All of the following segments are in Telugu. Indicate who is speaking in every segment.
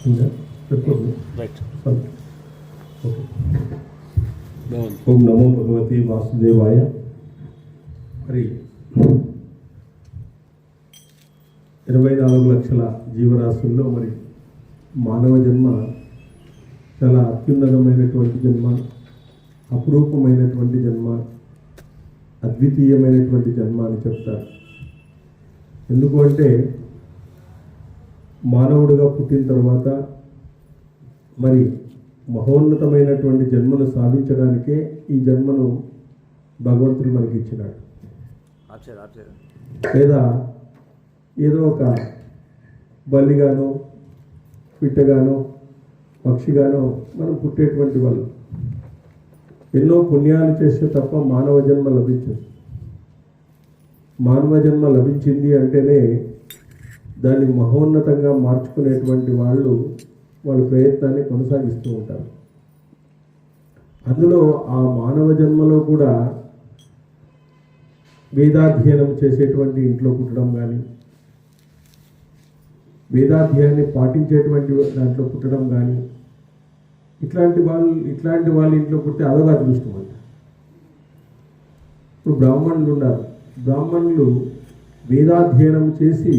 Speaker 1: ఓం నమో భగవతి వాసుదేవాయ. మరి 24 లక్షల జీవరాశుల్లో మరి మానవ జన్మ చాలా అత్యున్నతమైనటువంటి జన్మ, అపురూపమైనటువంటి జన్మ, అద్వితీయమైనటువంటి జన్మ అని చెప్తారు. ఎందుకు అంటే మానవుడిగా పుట్టిన తర్వాత మరి మహోన్నతమైనటువంటి జన్మను సాధించడానికే ఈ జన్మను భగవంతుడు మనకి ఇచ్చినాడు. లేదా ఏదో ఒక బల్లిగానో పిట్టగానో పక్షిగానో మనం పుట్టేటువంటి వాళ్ళు ఎన్నో పుణ్యాలు చేస్తే తప్ప మానవ జన్మ లభించదు. మానవ జన్మ లభించింది అంటేనే దాన్ని మహోన్నతంగా మార్చుకునేటువంటి వాళ్ళ ప్రయత్నాన్ని కొనసాగిస్తూ ఉంటారు. అందులో ఆ మానవ జన్మలో కూడా వేదాధ్యయనం చేసేటువంటి ఇంట్లో పుట్టడం కానీ, వేదాధ్యయనాన్ని పాటించేటువంటి దాంట్లో పుట్టడం కానీ, ఇట్లాంటి వాళ్ళ ఇంట్లో పుట్టే అదొక అదృష్టం అంట. ఇప్పుడు బ్రాహ్మణులు ఉన్నారు. బ్రాహ్మణులు వేదాధ్యయనం చేసి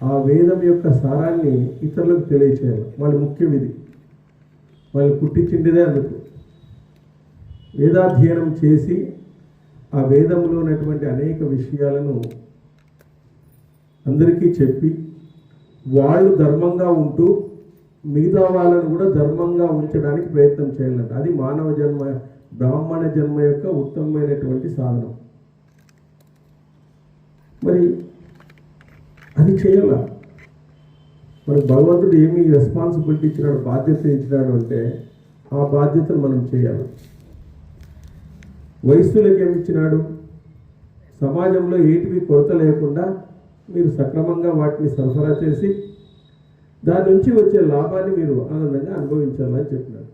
Speaker 1: ఆ వేదం యొక్క సారాన్ని ఇతరులకు తెలియచేయాలి. వాళ్ళ ముఖ్యం ఇది. వాళ్ళు పుట్టించిండిదే అందుకు. వేదాధ్యయనం చేసి ఆ వేదంలో ఉన్నటువంటి అనేక విషయాలను అందరికీ చెప్పి వాళ్ళు ధర్మంగా ఉంటూ మిగతా వాళ్ళను కూడా ధర్మంగా ఉంచడానికి ప్రయత్నం చేయాలంట. అది మానవ జన్మ, బ్రాహ్మణ జన్మ యొక్క ఉత్తమమైనటువంటి సాధనం. మరి అది చేయాల. మరి భగవంతుడు ఏమి రెస్పాన్సిబిలిటీ ఇచ్చినాడు, బాధ్యత ఇచ్చినాడు అంటే ఆ బాధ్యతను మనం చేయాలి. వయస్సులకు ఏమి ఇచ్చినాడు? సమాజంలో ఏటివి కొరత లేకుండా మీరు సక్రమంగా వాటిని సరఫరా చేసి దాని నుంచి వచ్చే లాభాన్ని మీరు ఆనందంగా అనుభవించాలని చెప్పినాడు.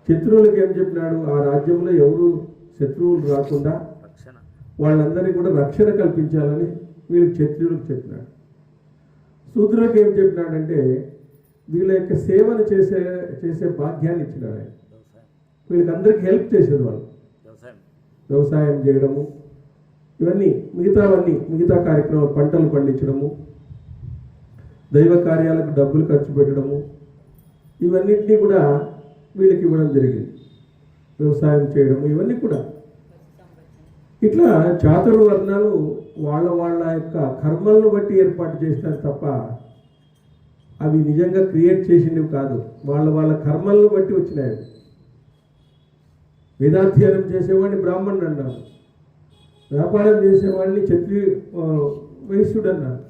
Speaker 1: శత్రువులకు ఏం చెప్పినాడు? ఆ రాజ్యంలో ఎవరు శత్రువులు రాకుండా వాళ్ళందరినీ కూడా రక్షణ కల్పించాలని వీళ్ళకి క్షత్రియులకు చెప్పినాడు. శూద్రులకు ఏం చెప్పినాడంటే వీళ్ళ యొక్క సేవను చేసే భాగ్యాన్ని ఇచ్చినాడు ఆయన. వీళ్ళకి అందరికీ హెల్ప్ చేసేది వాళ్ళు. వ్యవసాయం చేయడము, ఇవన్నీ మిగతా కార్యక్రమాలు, పంటలు పండించడము, దైవ కార్యాలకు డబ్బులు ఖర్చు పెట్టడము, ఇవన్నిటినీ కూడా వీళ్ళకి ఇవ్వడం జరిగింది. వ్యవసాయం చేయడము, ఇవన్నీ కూడా ఇట్లా చాతుర్వర్ణాలు వర్ణాలు వాళ్ళ యొక్క కర్మలను బట్టి ఏర్పాటు చేసినారు తప్ప అవి నిజంగా క్రియేట్ చేసినవి కాదు. వాళ్ళ కర్మలను బట్టి వచ్చినాయి. వేదాధ్యయనం చేసేవాడిని బ్రాహ్మణుడు అన్నారు, వ్యాపారం చేసేవాడిని వైశ్యుడు అన్నారు,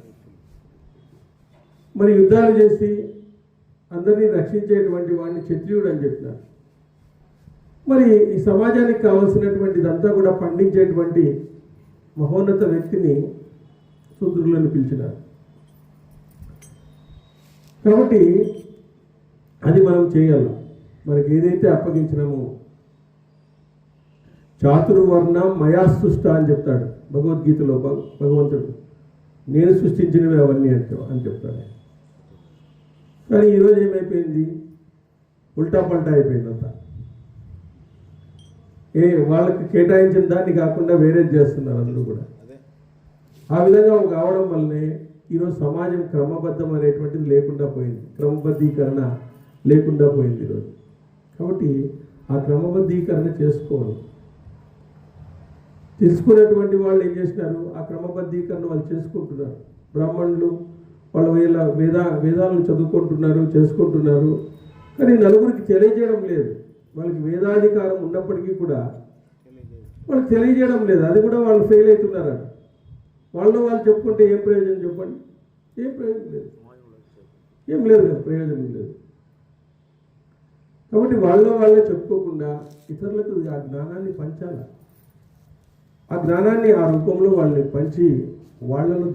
Speaker 1: మరి యుద్ధాలు చేసి అందరినీ రక్షించేటువంటి వాడిని క్షత్రియుడు అని చెప్పినారు. మరి ఈ సమాజానికి కావాల్సినటువంటిదంతా కూడా పండించేటువంటి మహోన్నత వ్యక్తిని శూద్రులను పిలిచినారు. కాబట్టి అది మనం చేయాలి. మనకి ఏదైతే అప్పగించినామో, చాతుర్వర్ణం మయా సృష్ట అని చెప్తాడు భగవద్గీతలో భగవంతుడు. నేను సృష్టించినవి అవన్నీ అని చెప్తాడు. కానీ ఈరోజు ఏమైపోయింది? ఉల్టా పల్టా అయిపోయింది అంతా. వాళ్ళకి కేటాయించిన దాన్ని కాకుండా వేరేది చేస్తున్నారు అందరూ కూడా. ఆ విధంగా కావడం వల్లనే ఈరోజు సమాజం క్రమబద్ధం అనేటువంటిది లేకుండా పోయింది, క్రమబద్ధీకరణ లేకుండా పోయింది ఈరోజు. కాబట్టి ఆ క్రమబద్ధీకరణ చేసుకోవాలి. తెలుసుకునేటువంటి వాళ్ళు ఏం చేసినారు? ఆ క్రమబద్ధీకరణ వాళ్ళు చేసుకుంటున్నారు. బ్రాహ్మణులు వాళ్ళ వేదాలను చదువుకుంటున్నారు, చేసుకుంటున్నారు. కానీ నలుగురికి తెలియజేయడం లేదు. వాళ్ళకి వేదాధికారం ఉన్నప్పటికీ కూడా వాళ్ళకి తెలియజేయడం లేదు. అది కూడా వాళ్ళు ఫెయిల్ అవుతున్నారు. వాళ్ళు చెప్పుకుంటే ఏం ప్రయోజనం చెప్పండి? ఏం ప్రయోజనం లేదు, ఏం లేదు కదా, ప్రయోజనం లేదు. కాబట్టి వాళ్ళే చెప్పుకోకుండా ఇతరులకు ఆ జ్ఞానాన్ని పంచాలి. ఆ జ్ఞానాన్ని ఆ రూపంలో వాళ్ళని పంచి వాళ్ళను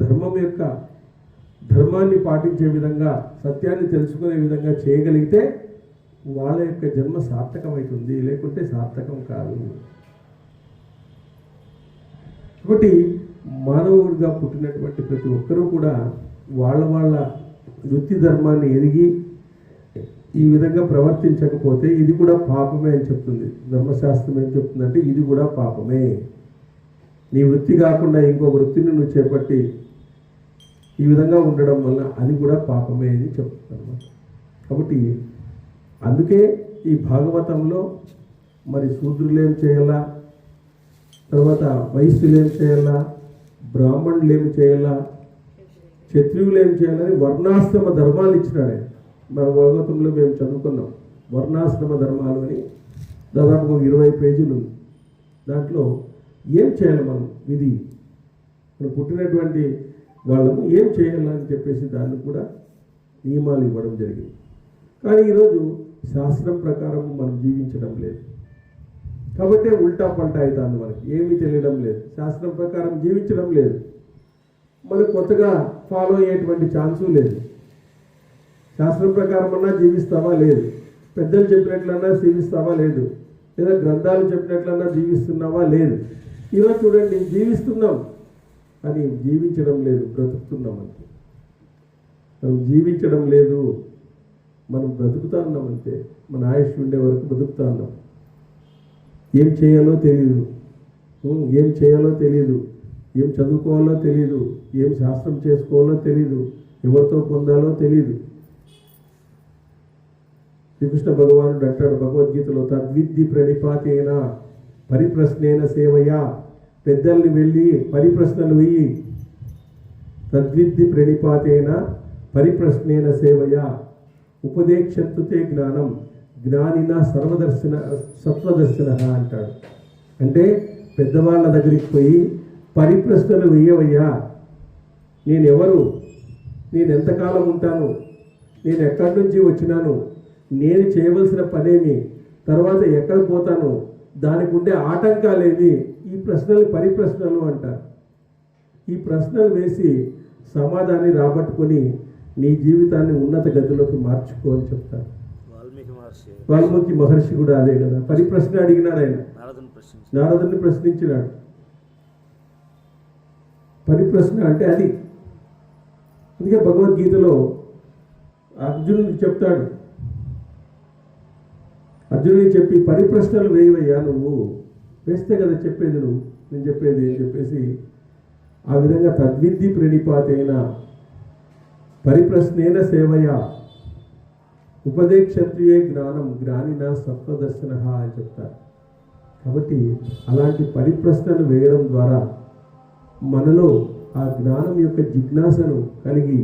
Speaker 1: ధర్మాన్ని పాటించే విధంగా, సత్యాన్ని తెలుసుకునే విధంగా చేయగలిగితే వాళ్ళ యొక్క జన్మ సార్థకమవుతుంది, లేకుంటే సార్థకం కాదు. కాబట్టి మానవుడిగా పుట్టినటువంటి ప్రతి ఒక్కరూ కూడా వాళ్ళ వృత్తి ధర్మాన్ని ఎరిగి ఈ విధంగా ప్రవర్తించకపోతే ఇది కూడా పాపమే అని చెప్తుంది. ధర్మశాస్త్రం ఏం చెప్తుందంటే ఇది కూడా పాపమే. నీ వృత్తి కాకుండా ఇంకో వృత్తిని నువ్వు చేపట్టి ఈ విధంగా ఉండడం వల్ల అది కూడా పాపమే అని చెప్తున్నారు. కాబట్టి అందుకే ఈ భాగవతంలో మరి శూద్రులు ఏం చేయాలా, తర్వాత వైశ్యులు ఏం చేయాలా, బ్రాహ్మణులు ఏం చేయాలా, క్షత్రియులు ఏం చేయాలని వర్ణాశ్రమ ధర్మాలు ఇచ్చినాడే. మన భాగవతంలో మేము చదువుకున్నాం వర్ణాశ్రమ ధర్మాలు అని, దాదాపు 20 పేజీలు. దాంట్లో ఏం చేయాలి మనం, విధి మనం పుట్టినటువంటి వాళ్ళము ఏం చేయాలని చెప్పేసి దాన్ని కూడా నియమాలు ఇవ్వడం జరిగింది. కానీ ఈరోజు శాస్త్రం ప్రకారం మనం జీవించడం లేదు కాబట్టి ఉల్టా పల్టా అవుతుంది. మనకి ఏమీ తెలియడం లేదు, శాస్త్రం ప్రకారం జీవించడం లేదు, మనకు కొత్తగా ఫాలో అయ్యేటువంటి ఛాన్సు లేదు. శాస్త్రం ప్రకారం అన్నా జీవిస్తావా లేదు, పెద్దలు చెప్పినట్లన్నా జీవిస్తావా లేదు, లేదా గ్రంథాలు చెప్పినట్లన్నా జీవిస్తున్నావా లేదు. ఈరోజు చూడండి జీవిస్తున్నాం కానీ జీవించడం లేదు, బ్రతుకుతున్నాం అంతే. మనం జీవించడం లేదు, మనం బ్రతుకుతా ఉన్నాం అంతే. మన ఆయుష్ ఉండే వరకు బ్రతుకుతా ఉన్నాం. ఏం చేయాలో తెలియదు, ఏం చేయాలో తెలియదు, ఏం చదువుకోవాలో తెలియదు, ఏం శాస్త్రం చేసుకోవాలో తెలియదు, ఎవరితో పొందాలో తెలియదు. శ్రీకృష్ణ భగవానుడు అంటాడు భగవద్గీతలో, తద్విద్ది ప్రణిపాతేన పరిప్రశ్నేన సేవయా. పెద్దల్ని వెళ్ళి పరిప్రశ్నలు వెయ్యి. తద్విద్ది ప్రణిపాతేన పరిప్రశ్నేన సేవయా ఉపదేక్షంతుతే జ్ఞానం జ్ఞానిన సత్వదర్శన అంటాడు. అంటే పెద్దవాళ్ళ దగ్గరికి పోయి పరిప్రశ్నలు వెయ్యవయ్యా. నేనెవరు, నేను ఎంతకాలం ఉంటాను, నేను ఎక్కడి నుంచి వచ్చినాను, నేను చేయవలసిన పనేమి, తర్వాత ఎక్కడ పోతాను, దానికి ఉండే ఆటంకాలేవి, ఈ ప్రశ్నలు పరిప్రశ్నలు అంటారు. ఈ ప్రశ్నలు వేసి సమాధాన్ని రాబట్టుకొని నీ జీవితాన్ని ఉన్నత గతిలోకి మార్చుకోని చెప్తారు. వాల్మీకి మహర్షి కూడా అదే కదా, పరిప్రశ్న అడిగినాడు ఆయన, నారదుని ప్రశ్నించినాడు. పరిప్రశ్న అంటే అది. అందుకే భగవద్గీతలో అర్జునుడికి చెప్తాడు, అర్జునుడికి చెప్పి పరిప్రశ్నలు వేయవయ్యా, నువ్వు వేస్తే కదా చెప్పేది, నువ్వు నేను చెప్పేది అని చెప్పేసి ఆ విధంగా తద్విద్ది ప్రణిపాతేన పరిప్రశ్నేన సేవయా ఉపదేక్షత్రియే జ్ఞానం జ్ఞానిన సత్వదర్శన అని చెప్తారు. కాబట్టి అలాంటి పరిప్రశ్నలు వేయడం ద్వారా మనలో ఆ జ్ఞానం యొక్క జిజ్ఞాసను కలిగి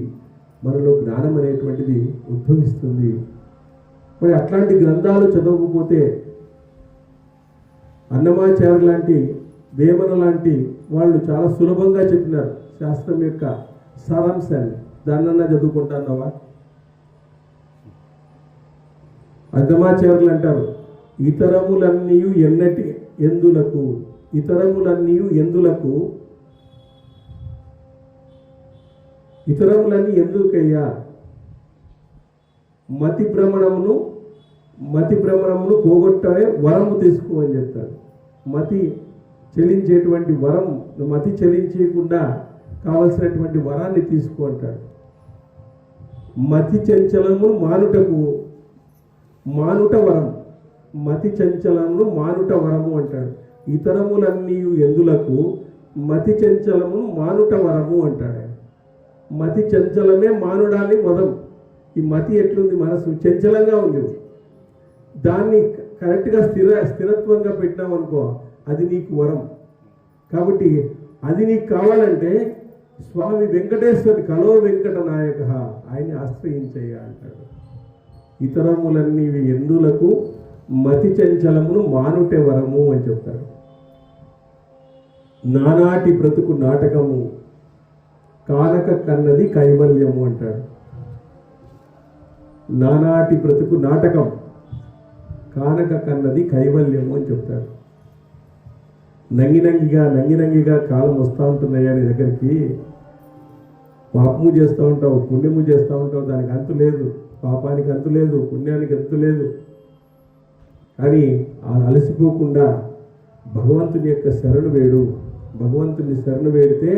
Speaker 1: మనలో జ్ఞానం అనేటువంటిది ఉద్భవిస్తుంది. మరి అట్లాంటి గ్రంథాలు చదవకపోతే అన్నమాచార్య లాంటి, వేమన లాంటి వాళ్ళు చాలా సులభంగా చెప్పినారు శాస్త్రం యొక్క సారాంశాన్ని. దాన్నన్నా చదువుకుంటున్నావా? అన్నమాచార్యులు అంటారు, ఇతరములన్నీ ఎన్నటి ఎందులకు, ఇతరములన్నీ ఎందులకు, ఇతరములన్నీ ఎందుకయ్యా, మతి భ్రమణమును పోగొట్టే వరము తీసుకో అని చెప్తాడు. మతి చెలించేటువంటి వరం, మతి చెలించకుండా కావలసినటువంటి వరాన్ని తీసుకో అంటాడు. మతి చంచలము మానుట వరం, మతి చంచలమును మానుట వరము అంటాడు. ఇతరములన్నీ ఎందులకు, మతి చంచలము మానుట వరము అంటాడు. మతి చంచలమే మానుడాన్ని వరం. ఈ మతి ఎట్లుంది, మనసు చంచలంగా ఉంది, దాన్ని కరెక్ట్గా స్థిరత్వంగా పెట్టినామనుకో అది నీకు వరం. కాబట్టి అది నీకు కావాలంటే స్వామి వెంకటేశ్వరుని కలో వెంకట నాయక ఆయన్ని ఆశ్రయించయ్యా అంటాడు. ఇతరములన్నీ ఎందులకు మతి చంచలమును మానుటే వరము అని చెప్తాడు. నానాటి బ్రతుకు నాటకము కానక కన్నది కైవల్యము అంటాడు. నానాటి బ్రతుకు నాటకం కానక కన్నది కైవల్యము అని చెప్తాడు. నంగినంగిగా కాలం వస్తూ ఉంటున్నాయా నీ దగ్గరికి, పాపము చేస్తూ ఉంటావు, పుణ్యము చేస్తూ ఉంటావు, దానికి అంతు లేదు, పాపానికి అంతు లేదు, పుణ్యానికి అంతు లేదు. కానీ అలసిపోకుండా భగవంతుని యొక్క శరణు వేడు. భగవంతుని శరణు వేడితే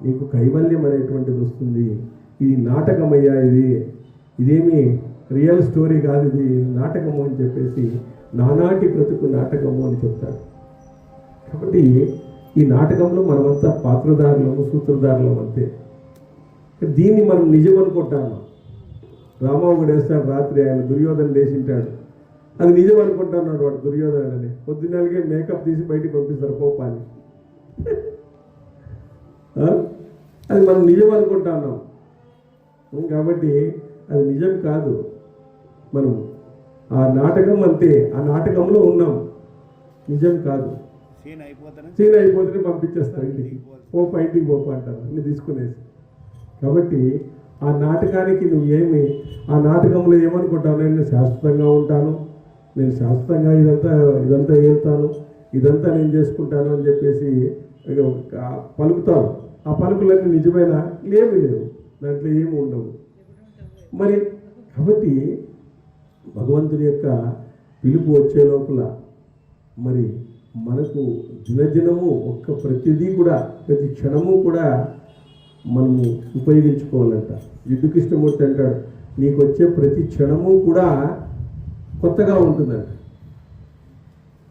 Speaker 1: నీకు కైవల్యం అనేటువంటిది వస్తుంది. ఇది నాటకమయ్యా, ఇదేమి రియల్ స్టోరీ కాదు, ఇది నాటకము అని చెప్పేసి నానాటి బ్రతుకు నాటకము అని చెప్తారు. కాబట్టి ఈ నాటకంలో మనమంతా పాత్రధారులము, సూత్రధారులం అంతే. దీన్ని మనం నిజం అనుకుంటాము. రామావుడు వేస్తాడు రాత్రి, ఆయన దుర్యోధన లేచింటాడు, అది నిజం అనుకుంటున్నాడు వాడు దుర్యోధనుడని. పొద్దున్నెలగే మేకప్ తీసి బయటికి పంపిస్తారు కోపాన్ని. అది మనం నిజం అనుకుంటున్నాం. కాబట్టి అది నిజం కాదు. మనం ఆ నాటకం అంతే, ఆ నాటకంలో ఉన్నాం, నిజం కాదు. సీన్ అయిపోతేనే పంపించేస్తారు ఇంటికి, ఇంటికి పోప అంటారు అన్ని తీసుకునేసి. కాబట్టి ఆ నాటకానికి నువ్వేమి, ఆ నాటకంలో ఏమనుకుంటావు, నేను శాశ్వతంగా ఉంటాను, నేను శాశ్వతంగా ఇదంతా వెళ్తాను, ఇదంతా నేను చేసుకుంటాను అని చెప్పేసి పలుకుతావు. ఆ పలుకులన్నీ నిజమైన లేవు, దాంట్లో ఏమి ఉండవు. మరి కాబట్టి భగవంతుని యొక్క పిలుపు వచ్చే లోపల మరి మనకు దినదినము ప్రతిదీ కూడా, ప్రతి క్షణము కూడా మనము ఉపయోగించుకోవాలంట. జిడ్డు కృష్ణమూర్తి అంటాడు, నీకు వచ్చే ప్రతి క్షణము కూడా కొత్తగా ఉంటుందంట.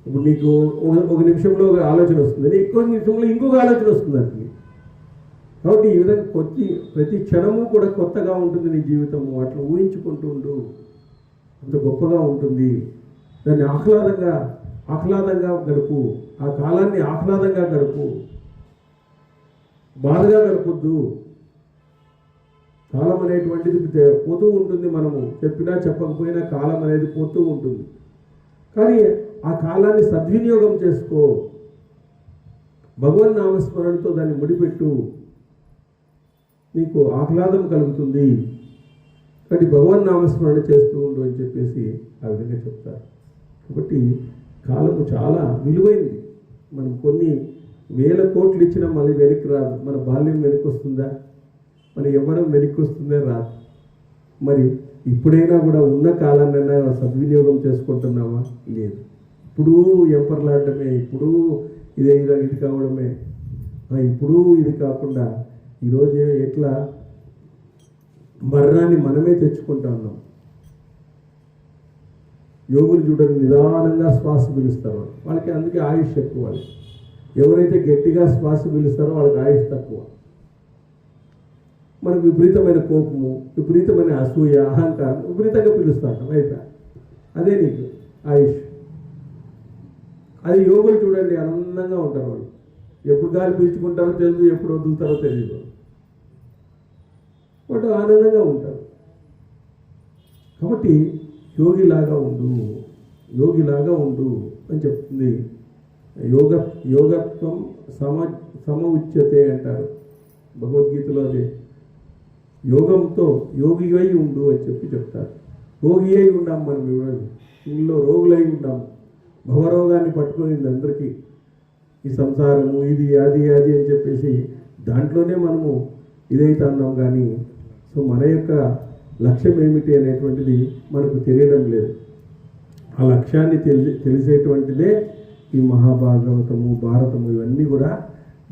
Speaker 1: ఇప్పుడు నీకు ఒక నిమిషంలో ఒక ఆలోచన వస్తుంది, ఇంకో నిమిషంలో ఇంకొక ఆలోచన వస్తుందంట. కాబట్టి ఈ విధంగా ప్రతి క్షణము కూడా కొత్తగా ఉంటుంది నీ జీవితము. అట్లా ఊహించుకుంటూ ఉండు, అంత గొప్పగా ఉంటుంది. దాన్ని ఆహ్లాదంగా గడుపు, ఆ కాలాన్ని ఆహ్లాదంగా గడుపు, బాధగా గడపొద్దు. కాలం అనేటువంటిది పోతూ ఉంటుంది, మనము చెప్పినా చెప్పకపోయినా కాలం అనేది పోతూ ఉంటుంది. కానీ ఆ కాలాన్ని సద్వినియోగం చేసుకో, భగవన్ నామస్మరణతో దాన్ని ముడిపెట్టు, నీకు ఆహ్లాదం కలుగుతుంది. కాబట్టి భగవన్ నామస్మరణ చేస్తూ ఉండు అని చెప్పేసి ఆ విధంగా చెప్తారు. కాబట్టి కాలము చాలా విలువైంది. మనం కొన్ని వేల కోట్లు ఇచ్చినా మళ్ళీ వెనక్కి రాదు. మన బాల్యం వెనక్కి వస్తుందా, మన యవ్వనం వెనక్కి వస్తుందా? రాదు. మరి ఇప్పుడైనా కూడా ఉన్న కాలాన్నైనా సద్వినియోగం చేసుకుంటున్నావా? లేదు. ఇప్పుడు ఎంపర్లాడటమే, ఇప్పుడు ఇది కావడమే, ఇప్పుడు ఇది కాకుండా ఈరోజు ఎట్లా మరణాన్ని మనమే తెచ్చుకుంటా ఉన్నాం. యోగులు చూడండి, నిదానంగా శ్వాస పీలుస్తారు, వాళ్ళకి అందుకే ఆయుష్ ఎక్కువ. ఎవరైతే గట్టిగా శ్వాస పీలుస్తారో వాళ్ళకి ఆయుష్ తక్కువ. మనకు విపరీతమైన కోపము, విపరీతమైన అసూయ, అహంకారం విపరీతంగా పిలుస్తాం అయిపోయా, అదే నీకు ఆయుష్. అది యోగులు చూడండి, ఆనందంగా ఉంటారు. వాళ్ళు ఎప్పుడు గాలి పీల్చుకుంటారో తెలియదు, ఎప్పుడు వదులుతారో తెలియదు, బట్ ఆనందంగా ఉంటారు. కాబట్టి యోగిలాగా ఉండు అని చెప్తుంది. యోగత్వం సమ ఉచ్యతే అంటారు భగవద్గీతలో. అదే యోగంతో యోగి అయి ఉండు అని చెప్తారు. రోగి అయి ఉన్నాం మనం, ఇందులో రోగులై ఉన్నాం. భవరోగాన్ని పట్టుకునింది అందరికీ, ఈ సంసారము, ఇది అది అని చెప్పేసి దాంట్లోనే మనము ఇదైతే అన్నాం. కానీ సో మన యొక్క లక్ష్యం ఏమిటి అనేటువంటిది మనకు తెలియడం లేదు. ఆ లక్ష్యాన్ని తెలిసేటువంటిదే ఈ మహాభాగవతము, భారతము, ఇవన్నీ కూడా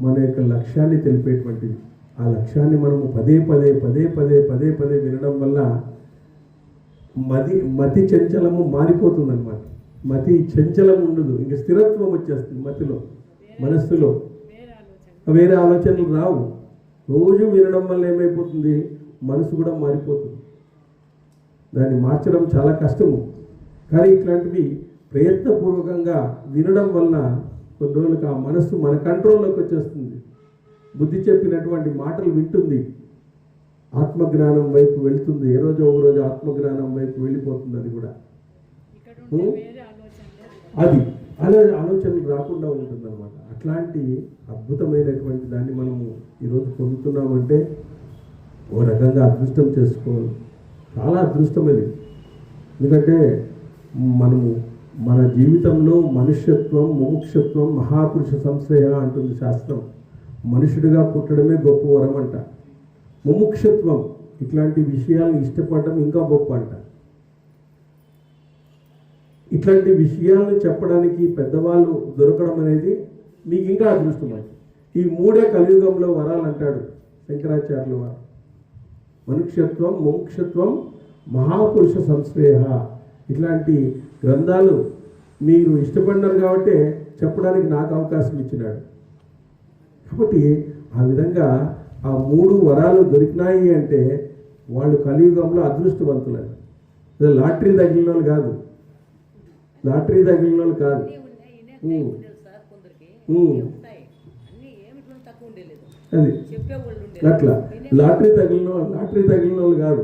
Speaker 1: మన యొక్క లక్ష్యాన్ని తెలిపేటువంటిది. ఆ లక్ష్యాన్ని మనము పదే పదే వినడం వల్ల మతి చంచలము మారిపోతుంది అన్నమాట. మతి చంచలం ఉండదు, ఇంక స్థిరత్వం వచ్చేస్తుంది మతిలో, మనస్సులో వేరే ఆలోచనలు రావు. రోజు వినడం వల్ల ఏమైపోతుంది, మనసు కూడా మారిపోతుంది. దాన్ని మార్చడం చాలా కష్టము. కానీ ఇట్లాంటివి ప్రయత్నపూర్వకంగా వినడం వల్ల కొన్ని రోజులకు ఆ మనస్సు మన కంట్రోల్లోకి వచ్చేస్తుంది. బుద్ధి చెప్పినటువంటి మాటలు వింటుంది, ఆత్మజ్ఞానం వైపు వెళ్తుంది. ఏ రోజు ఒక రోజు ఆత్మజ్ఞానం వైపు వెళ్ళిపోతుంది. అది కూడా అది అలా ఆలోచనలు రాకుండా ఉంటుంది అన్నమాట. అట్లాంటి అద్భుతమైనటువంటి దాన్ని మనము ఈరోజు పొందుతున్నామంటే ఓ రకంగా అదృష్టం చేసుకోవాలి. చాలా అదృష్టమైనది. ఎందుకంటే మనము మన జీవితంలో మనుష్యత్వం, ముముక్షత్వం, మహాపురుష సంశ్రయ అంటుంది శాస్త్రం. మనుషుడిగా పుట్టడమే గొప్ప వరం అంట. ముముక్షత్వం, ఇట్లాంటి విషయాలను ఇష్టపడడం ఇంకా గొప్ప అంట. ఇట్లాంటి విషయాలను చెప్పడానికి పెద్దవాళ్ళు దొరకడం అనేది మీకు ఇంకా అదృష్టం. ఈ మూడే కలియుగంలో వరాలు అంటాడు శంకరాచార్యుల వారు. మనుష్యత్వం ముముక్షత్వం మహాపురుష సంశ్రేయ, ఇట్లాంటి గ్రంథాలు మీరు ఇష్టపడినారు కాబట్టి చెప్పడానికి నాకు అవకాశం ఇచ్చినాడు. కాబట్టి ఆ విధంగా ఆ 3 వరాలు దొరికినాయి అంటే వాళ్ళు కలియుగంలో అదృష్టవంతులని. లాటరీ తగిలిన వాళ్ళు కాదు, లాటరీ తగిలిన వాళ్ళు కాదు. అది అట్లా లాటరీ తగిలిన వాళ్ళు కాదు.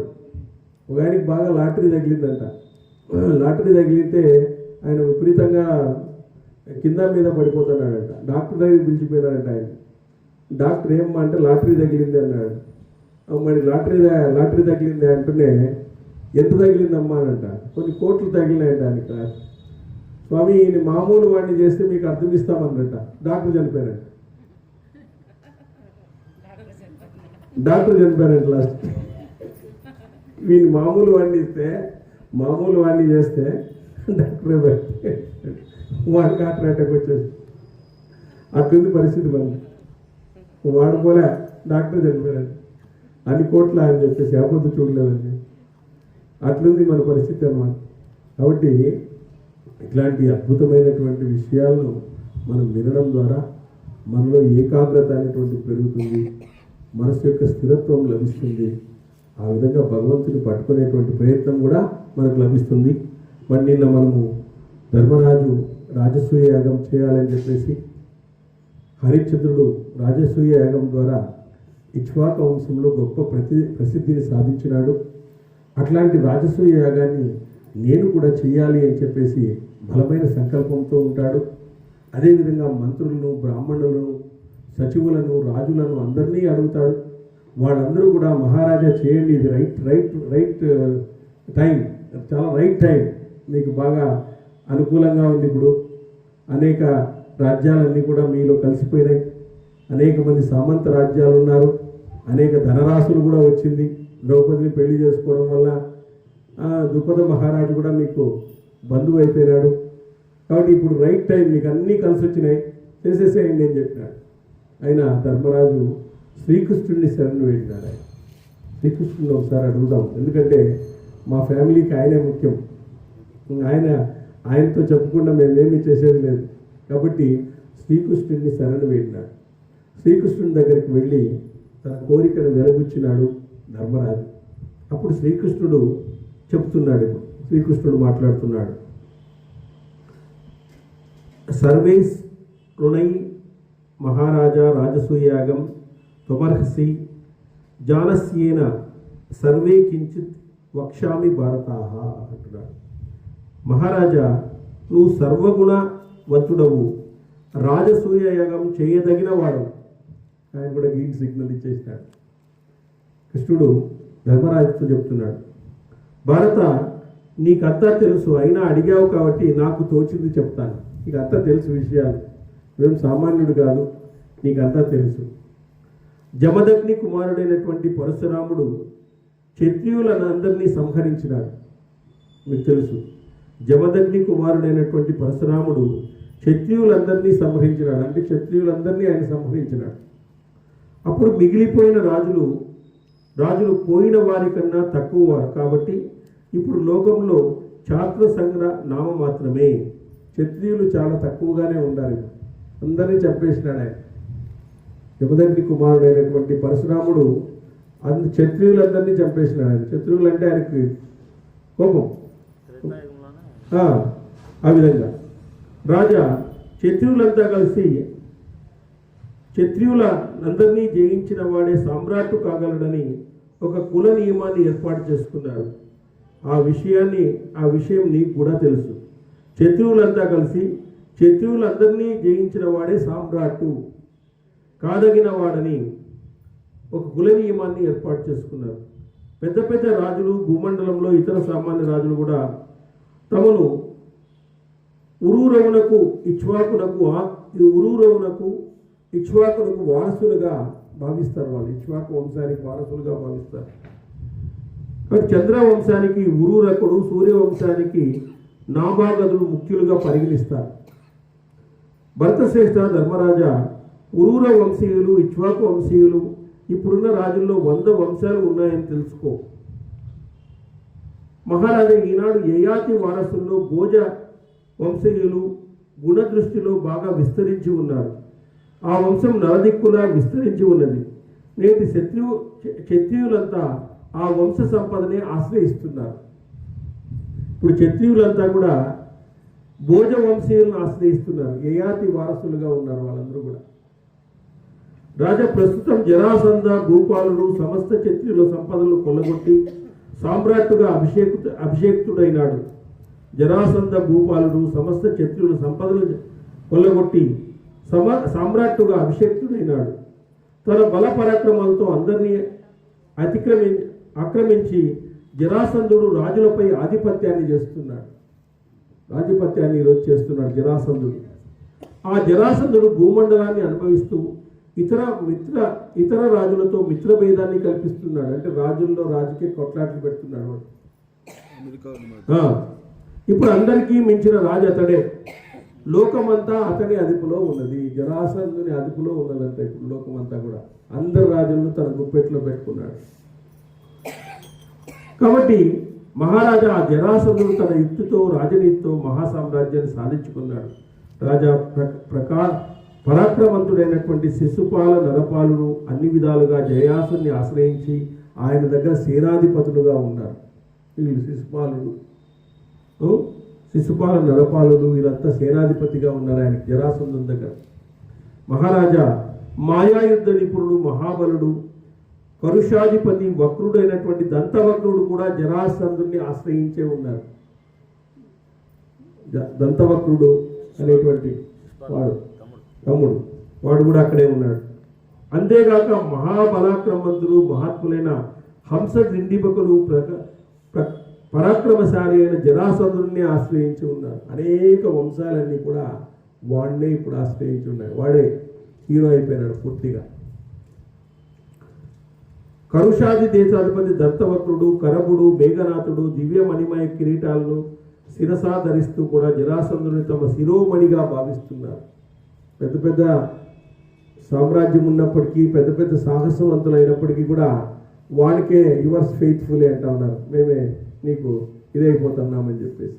Speaker 1: ఒక ఆయనకి బాగా లాటరీ తగిలిందంట. లాటరీ తగిలితే ఆయన విపరీతంగా కింద మీద పడిపోతున్నాడంట. డాక్టర్ దగ్గర పిలిచిపోయినాడంట ఆయన. డాక్టర్ ఏమ్మా అంటే లాటరీ తగిలింది అన్నాడు. మరి లాటరీ తగిలింది అంటూనే ఎంత తగిలిందమ్మా అనంట. కొన్ని కోట్లు తగిలినాయంట ఆయనక. స్వామి ఈయన మామూలు వాడిని చేస్తే మీకు అర్థం ఇస్తామన్నట. డాక్టర్ చనిపోయారంట. లాస్ట్ వీళ్ళు మామూలు వాడిని చేస్తే డాక్టర్ వాడికి హార్ట్ అటాక్ వచ్చేసి అట్లుంది పరిస్థితి. మనకి వాడు పోలే, డాక్టర్ చనిపోయారండి. అన్ని కోట్ల అని చెప్పేసి అబద్ధం చూడలేదండి. అట్లుంది మన పరిస్థితి అన్నమాట. కాబట్టి ఇట్లాంటి అద్భుతమైనటువంటి విషయాలను మనం వినడం ద్వారా మనలో ఏకాగ్రత అనేటువంటి పెరుగుతుంది, మనసు యొక్క స్థిరత్వం లభిస్తుంది. ఆ విధంగా భగవంతుని పట్టుకునేటువంటి ప్రయత్నం కూడా మనకు లభిస్తుంది. మరి నిన్న మనము ధర్మరాజు రాజసూయ యాగం చేయాలని చెప్పేసి హరిశ్చంద్రుడు రాజసూయ యాగం ద్వారా ఇక్ష్వాకు వంశంలో గొప్ప ప్రసిద్ధిని సాధించినాడు. అట్లాంటి రాజసూయ యాగాన్ని నేను కూడా చేయాలి అని చెప్పేసి బలమైన సంకల్పంతో ఉంటాడు. అదేవిధంగా మంత్రులను, బ్రాహ్మణులను, సచివులను, రాజులను అందరినీ అడుగుతాడు. వాళ్ళందరూ కూడా మహారాజా చేయండి, ఇది రైట్ టైం, చాలా రైట్ టైం, మీకు బాగా అనుకూలంగా ఉంది. ఇప్పుడు అనేక రాజ్యాలన్నీ కూడా మీలో కలిసిపోయినాయి. అనేక మంది సామంత రాజ్యాలు ఉన్నారు. అనేక ధనరాశులు కూడా వచ్చింది. ద్రౌపదిని పెళ్లి చేసుకోవడం వల్ల ద్రుపద మహారాజు కూడా మీకు బంధువు అయిపోయినాడు. కాబట్టి ఇప్పుడు రైట్ టైం, మీకు అన్నీ కలిసి వచ్చినాయి, చేసేసేయండి అని చెప్పినాడు. అయినా ధర్మరాజు శ్రీకృష్ణుడిని శరణు వేడినాడు. శ్రీకృష్ణుడిని ఒకసారి అడుగుదాం, ఎందుకంటే మా ఫ్యామిలీకి ఆయనే ముఖ్యం. ఆయనతో చెప్పకుండా మేమేమీ చేసేది లేదు. కాబట్టి శ్రీకృష్ణుడిని శరణు వేడినాడు. శ్రీకృష్ణుని దగ్గరికి వెళ్ళి తన కోరికను వెలబుచ్చినాడు ధర్మరాజు. అప్పుడు శ్రీకృష్ణుడు చెప్తున్నాడు, శ్రీకృష్ణుడు మాట్లాడుతున్నాడు. సర్వేస్ రుణై మహారాజా రాజసూయాగం త్వమర్హసి జానస్యేన సర్వే కించిత్ వక్ష్యామి భారతాః అంటున్నాడు. మహారాజా, నువ్వు సర్వగుణవంతుడవు, రాజసూయ యాగం చేయదగిన వాడు. ఆయన కూడా గ్రీన్ సిగ్నల్ ఇచ్చేసినాడు. కృష్ణుడు ధర్మరాజుతో చెప్తున్నాడు, భారత, నీకంతా తెలుసు, అయినా అడిగావు కాబట్టి నాకు తోచింది చెప్తాను. నీకంతా తెలుసు విషయాలు, మేము సామాన్యుడు కాదు, నీకంతా తెలుసు. జమదగ్ని కుమారుడైనటువంటి పరశురాముడు క్షత్రియులను అందరినీ సంహరించినాడు. మీకు తెలుసు, జమదగ్ని కుమారుడైనటువంటి పరశురాముడు క్షత్రియులందరినీ సంహరించినాడు. అంటే క్షత్రియులందరినీ ఆయన సంహరించినాడు. అప్పుడు మిగిలిపోయిన రాజులు పోయిన వారి కన్నా తక్కువ వారు. కాబట్టి ఇప్పుడు లోకంలో ఛాత్ర సంగ్ర నామ మాత్రమే. క్షత్రియులు చాలా తక్కువగానే ఉండాలి. అందరినీ చంపేసినాడు ఆయన. జమదగ్ని కుమారుడైనటువంటి పరశురాముడు క్షత్రియులందరినీ చంపేసినాడు ఆయన. క్షత్రియులు అంటే ఆయనకి కోపం. ఆ విధంగా రాజా క్షత్రియులంతా కలిసి క్షత్రియులందరినీ జయించిన వాడే సామ్రాట్టు కాగలడని ఒక కుల నియమాన్ని ఏర్పాటు చేసుకున్నారు. ఆ విషయం నీకు కూడా తెలుసు. క్షత్రియులంతా కలిసి క్షత్రియులందరినీ జయించిన వాడే సామ్రాట్టు కాదగిన వాడని ఒక కుల నియమాన్ని ఏర్పాటు చేసుకున్నారు. పెద్ద పెద్ద రాజులు, భూమండలంలో ఇతర సామాన్య రాజులు కూడా తమను ఉరూరవునకు ఇక్ష్వాకునకు వారసులుగా భావిస్తారు. వాళ్ళు ఇక్ష్వాకు వంశానికి వారసులుగా భావిస్తారు. కాబట్టి చంద్ర వంశానికి ఉరూరకుడు, సూర్యవంశానికి నాభాగదుడు ముఖ్యులుగా పరిగణిస్తారు. భరతశ్రేష్ఠ ధర్మరాజా, ఉరూర వంశీయులు, ఇక్ష్వాకు వంశీయులు ఇప్పుడున్న రాజుల్లో 100 వంశాలు ఉన్నాయని తెలుసుకో. మహారాజా ఈనాడు యయాతి వారసుల్లో భోజ వంశీయులు గుణదృష్టిలో బాగా విస్తరించి ఉన్నారు. ఆ వంశం నలదిక్కులా విస్తరించి ఉన్నది. నేటి క్షత్రియులంతా ఆ వంశ సంపదనే ఆశ్రయిస్తున్నారు. ఇప్పుడు క్షత్రియులంతా కూడా భోజ వంశీయులను ఆశ్రయిస్తున్నారు. యయాతి వారసులుగా ఉన్నారు వాళ్ళందరూ కూడా. రాజా ప్రస్తుతం జరాసంధ భూపాలుడు సమస్త క్షత్రియుల సంపదలు కొల్లగొట్టి సామ్రాట్టుగా అభిషేక్తుడైనాడు. జరాసంధ భూపాలుడు సమస్త క్షత్రియుల సంపదలు కొల్లగొట్టి సామ్రాట్టుగా అభిషేక్తుడైనాడు. తన బల పరాక్రమాలతో అందరినీ ఆక్రమించి జరాసంధుడు రాజులపై ఆధిపత్యాన్ని చేస్తున్నాడు. ఆధిపత్యాన్ని ఈరోజు చేస్తున్నాడు జరాసంధుడు. ఆ జరాసంధుడు భూమండలాన్ని అనుభవిస్తూ ఇతర రాజులతో మిత్రభేదాన్ని కల్పిస్తున్నాడు. అంటే రాజుల్లో రాజకీయ కొట్లాట్లు పెడుతున్నాడు. ఇప్పుడు అందరికీ మించిన రాజు అతడే. లోకమంతా అతని అదుపులో ఉన్నది. జరాసంధుని అదుపులో ఉన్నదంట ఇప్పుడు లోకమంతా కూడా. అందరు రాజులను తన గుప్పెట్లో పెట్టుకున్నాడు. కాబట్టి మహారాజా ఆ జరాసంధుడు తన యుక్తితో రాజనీతితో మహాసామ్రాజ్యాన్ని సాధించుకున్నాడు. రాజా పరాక్రమంతుడైనటువంటి శిశుపాల నరపాలుడు అన్ని విధాలుగా జయాసుని ఆశ్రయించి ఆయన దగ్గర సేనాధిపతులుగా ఉన్నారు. వీళ్ళు శిశుపాల నరపాలుడు వీళ్ళంతా సేనాధిపతిగా ఉన్నారు ఆయన జరాసంధుని దగ్గర. మహారాజా మాయాయుద్ధ నిపుణుడు మహాబలుడు కరుషాధిపతి వక్రుడైనటువంటి దంతవక్రుడు కూడా జరాసంధుని ఆశ్రయించే ఉన్నారు. దంతవక్రుడు అనేటువంటి తమ్ముడు వాడు కూడా అక్కడే ఉన్నాడు. అంతేగాక మహాబలాక్రమంతులు మహాత్ములైన హంస దిండిపకులు పరాక్రమశాలి అయిన జరాసంధుడిని ఆశ్రయించి ఉన్నారు. అనేక వంశాలన్నీ కూడా వాడినే ఇప్పుడు ఆశ్రయించి ఉన్నాయి. వాడే హీరో అయిపోయినాడు పూర్తిగా. కరుషాది దేశాధిపతి దత్తవక్రుడు కరబుడు మేఘనాథుడు దివ్య మణిమయ కిరీటాలను శిరసా ధరిస్తూ కూడా జరాసంధుని తమ శిరోమణిగా భావిస్తున్నారు. పెద్ద పెద్ద సామ్రాజ్యం ఉన్నప్పటికీ పెద్ద పెద్ద సాహసవంతులైనప్పటికీ కూడా వాడికే యువర్స్ ఫెయిత్ఫుల్లీ అంటా ఉన్నారు. మేమే నీకు ఇదైపోతున్నామని చెప్పేసి.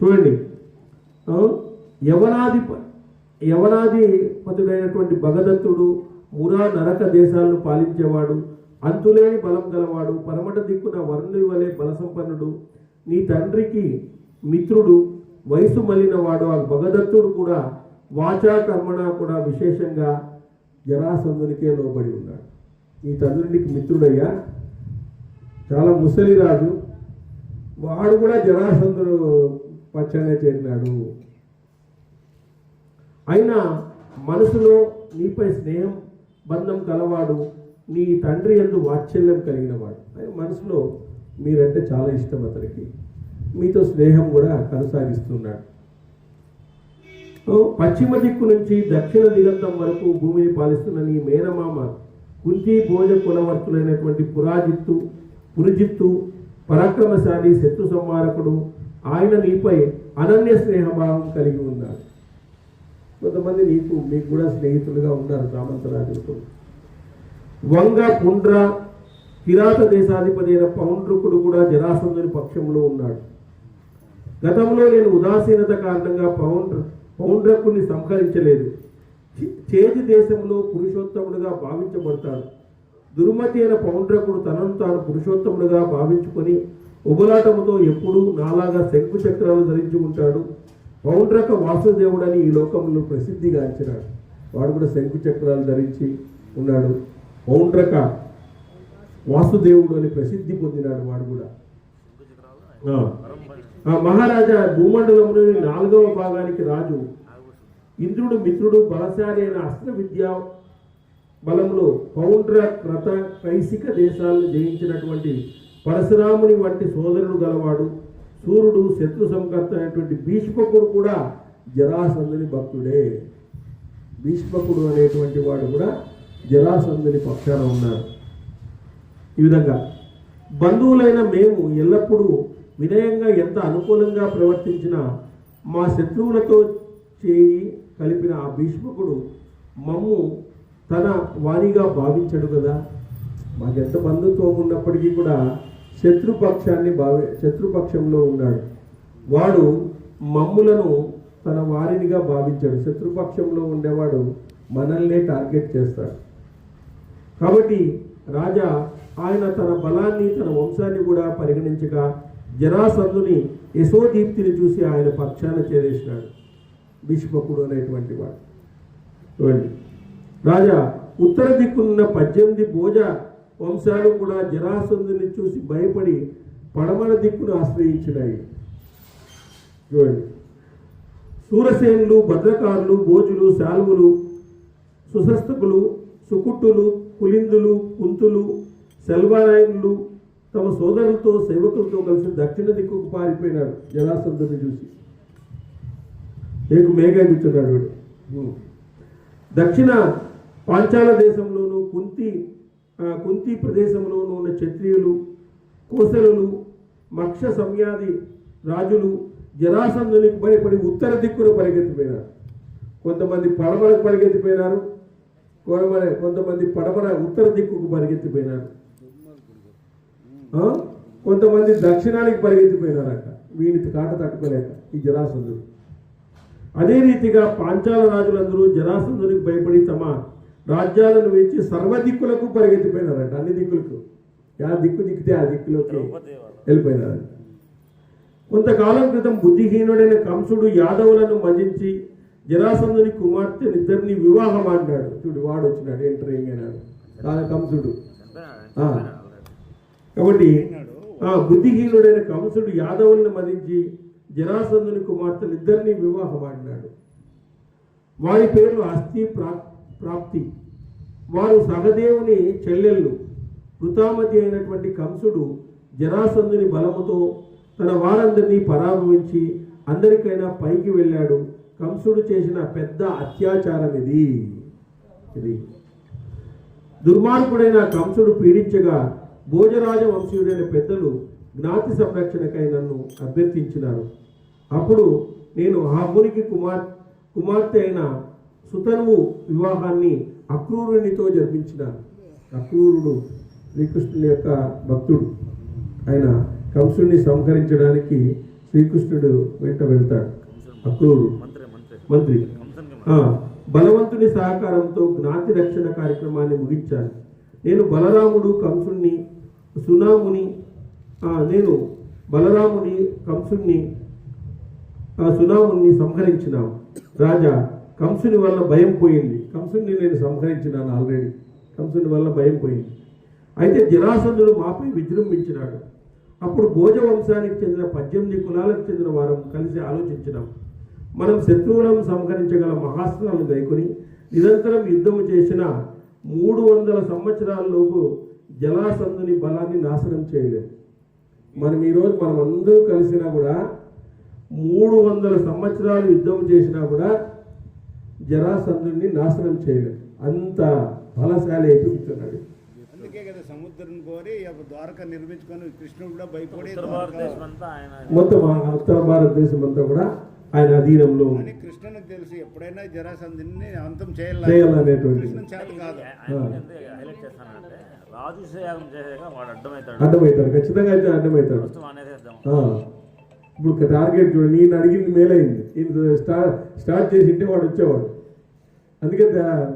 Speaker 1: చూడండి, యవనాధిపతుడైనటువంటి భగదత్తుడు మురా నరక దేశాలను పాలించేవాడు, అంతులేని బలం గలవాడు, పరమట దిక్కున వరుణుని వలె బలసంపన్నుడు, నీ తండ్రికి మిత్రుడు, వయసు మళ్ళినవాడు. ఆ భగదత్తుడు కూడా వాచా కర్మణ కూడా విశేషంగా జరాసంధునికే లోబడి ఉన్నాడు. నీ తండ్రికి మిత్రుడయ్యా, చాలా ముసలి రాజు, వాడు కూడా జరాసంధుడు పచ్చనే చేరినాడు. అయినా మనసులో నీపై స్నేహం బంధం కలవాడు, నీ తండ్రి యందు వాత్సల్యం కలిగిన వాడు. మనసులో మీరంటే చాలా ఇష్టం అతనికి, మీతో స్నేహం కూడా కొనసాగిస్తున్నాడు. పశ్చిమ దిక్కు నుంచి దక్షిణ దిగంతం వరకు భూమిని పాలిస్తున్న నీ మేనమామ కుంతి భోజ కులవర్తులైనటువంటి పురుజిత్తు పరాక్రమశాలి శత్రు సంహారకుడు. ఆయన నీపై అనన్య స్నేహభావం కలిగి ఉన్నాడు. కొంతమంది మీకు కూడా స్నేహితులుగా ఉన్నారు సామంత రాజులతో. వంగ పుండ్ర కిరాత దేశాధిపతి అయిన పౌండ్రుకుడు కూడా జరాసంధుని పక్షంలో ఉన్నాడు. గతంలో నేను ఉదాసీనత కారణంగా పౌండ్రకుడిని సంహరించలేదు. చేతి దేశంలో పురుషోత్తముడుగా భావించబడతాడు. దుర్మతి అయిన పౌండ్రకుడు తనను తాను పురుషోత్తముడుగా భావించుకొని ఉబలాటముతో ఎప్పుడూ నాలాగా శంకు చక్రాలు ధరించి ఉంటాడు. పౌండ్రక వాసుదేవుడని ఈ లోకంలో ప్రసిద్ధిగాంచినాడు. వాడు కూడా శంకు చక్రాలు ధరించి ఉన్నాడు. పౌండ్రక వాసుదేవుడు అని ప్రసిద్ధి పొందినాడు వాడు కూడా. మహారాజా భూమండలంలోని 4వ భాగానికి రాజు ఇంద్రుడు మిత్రుడు బలశాలి అయిన అస్త్ర విద్యా బలంలో పౌండ్ర క్రత కైసిక దేశాలను జయించినటువంటి పరశురాముని వంటి సోదరుడు గలవాడు. సూర్యుడు శత్రు సంకర్త అయినటువంటి భీష్మకుడు కూడా జరాసంధుని భక్తుడే. భీష్మకుడు అనేటువంటి వాడు కూడా జరాసంధుని పక్షాన ఉన్నారు. ఈ విధంగా బంధువులైన మేము ఎల్లప్పుడూ వినయంగా ఎంత అనుకూలంగా ప్రవర్తించినా మా శత్రువులతో చేయి కలిపిన ఆ భీష్మకుడు మమ్ము తన వారిగా భావించడు కదా. మాకెంత బంధుత్వం ఉన్నప్పటికీ కూడా శత్రుపక్షంలో ఉన్నాడు. వాడు మమ్ములను తన వారినిగా భావించాడు. శత్రుపక్షంలో ఉండేవాడు మనల్నే టార్గెట్ చేస్తాడు. కాబట్టి రాజా ఆయన తన బలాన్ని తన వంశాన్ని కూడా పరిగణించగా జరాసంధుని యశోదీప్తిని చూసి ఆయన పక్షాన చేరేసినాడు. భీష్మకుడు అనేటువంటి వాడు. చూడండి, రాజా ఉత్తర దిక్కున్న 18 భోజ వంశాలు కూడా జరాసంధుని చూసి భయపడి పడమర దిక్కును ఆశ్రయించినాయి. చూడండి, సూరసేనులు, భద్రకారులు, భోజులు, శాల్వులు, సుశస్తకులు, సుకుట్టులు, కులిందులు, కుంతులు, సెల్వారాయనులు తమ సోదరులతో సేవకులతో కలిసి దక్షిణ దిక్కుకు పారిపోయినాడు. జరాసంధుని చూసి మేఘ కూర్చున్నాడు వీడు. దక్షిణ పాంచాల దేశంలోను కుంతి ప్రదేశంలోనూ ఉన్న క్షత్రియులు, కోసలులు, మక్ష సంయాది రాజులు జరాసంధునికి భయపడి ఉత్తర దిక్కును పరిగెత్తిపోయినారు. కొంతమంది పడమరకు పరిగెత్తిపోయినారు, కొంతమంది ఉత్తర దిక్కుకు పరిగెత్తిపోయినారు, కొంతమంది దక్షిణానికి పరిగెత్తిపోయినారట. వీనిని కాట తట్టుకోలేక ఈ జరాసంధుడు. అదే రీతిగా పాంచాల రాజులందరూ జరాసంధునికి భయపడి తమ రాజ్యాలను వేచి సర్వదిక్కులకు పరిగెత్తిపోయినారట. అన్ని దిక్కులకు, ఆ దిక్కు దిక్కితే ఆ దిక్కులోకి వెళ్ళిపోయినారట. కొంతకాలం క్రితం బుద్ధిహీనుడైన కంసుడు యాదవులను మజించి జరాసంధుని కుమార్తెనిద్దరిని వివాహం ఆడినాడు. చూడు, వాడు వచ్చినాడు, ఎంటరింగ్ అయినాడు కంసుడు. కాబట్టి బుద్ధిహీనుడైన కంసుడు యాదవులను మదించి జరాసంధుని కుమార్తెనిద్దరిని వివాహం ఆడినాడు. వారి పేర్లు అస్థి, ప్రాప్తి. వారు సహదేవుని చెల్లెళ్ళు. కృతామతి అయినటువంటి కంసుడు జరాసంధుని బలముతో తన వారందరినీ పరాభవించి అందరికైనా పైకి వెళ్ళాడు. కంసుడు చేసిన పెద్ద అత్యాచారం ఇది. దుర్మార్గుడైన కంసుడు పీడించగా భోజరాజ వంశీయుడైన పెద్దలు జ్ఞాతి సంరక్షణకై నన్ను అభ్యర్థించినారు. అప్పుడు నేను ఆ మునికి కుమార్తె అయిన సుతనువు వివాహాన్ని అక్రూరునితో జరిపించినాను. అక్రూరుడు శ్రీకృష్ణుని యొక్క భక్తుడు. ఆయన కంసుడిని సంహరించడానికి శ్రీకృష్ణుడు వెంట వెళ్తాడు. అక్రూరు మంత్రి. బలవంతుని సహకారంతో జ్ఞాతి రక్షణ కార్యక్రమాన్ని ముగించాను. నేను బలరాముడు కంసుని సునాముని సంహరించినాము. రాజా, కంసుని వల్ల భయం పోయింది. కంసుని నేను సంహరించినాను ఆల్రెడీ. కంసుని వల్ల భయం పోయింది. అయితే జరాసంధుడు మాపై విజృంభించినాడు. అప్పుడు భోజ వంశానికి చెందిన 18 కులాలకు చెందిన వారం కలిసి ఆలోచించినాం. మనం శత్రువులను సంహరించగల మహాస్త్రాలను గైకొని నిరంతరం యుద్ధము చేసిన 300 సంవత్సరాలలోపు జరాసంధుని బలాన్ని నాశనం చేయలేము. ఈరోజు మనం అందరూ కలిసినా కూడా 300 సంవత్సరాలు యుద్ధం చేసినా కూడా జరాసంధుని నాశనం చేయలేము. అంత బలశాలి అయిపోతున్నాడు.
Speaker 2: అందుకే కదా సముద్రం కోరి ద్వారక నిర్మించుకొని కృష్ణుడు కూడా భయపడి
Speaker 1: మొత్తం ఉత్తర భారతదేశం అంతా కూడా ఆయన అధీనంలో ఉంది.
Speaker 2: కృష్ణునికి తెలిసి ఎప్పుడైనా జరాసంధుని అంతం చేయాలనేటువంటి
Speaker 1: అడ్డమవుతాడు. ఖచ్చితంగా అయితే అడ్డమవుతాడు. ఇప్పుడు టార్గెట్ చూడండి, నేను అడిగింది మేలైంది. ఈయన స్టార్ట్ చేసింటే వాడు వచ్చేవాడు. అందుకే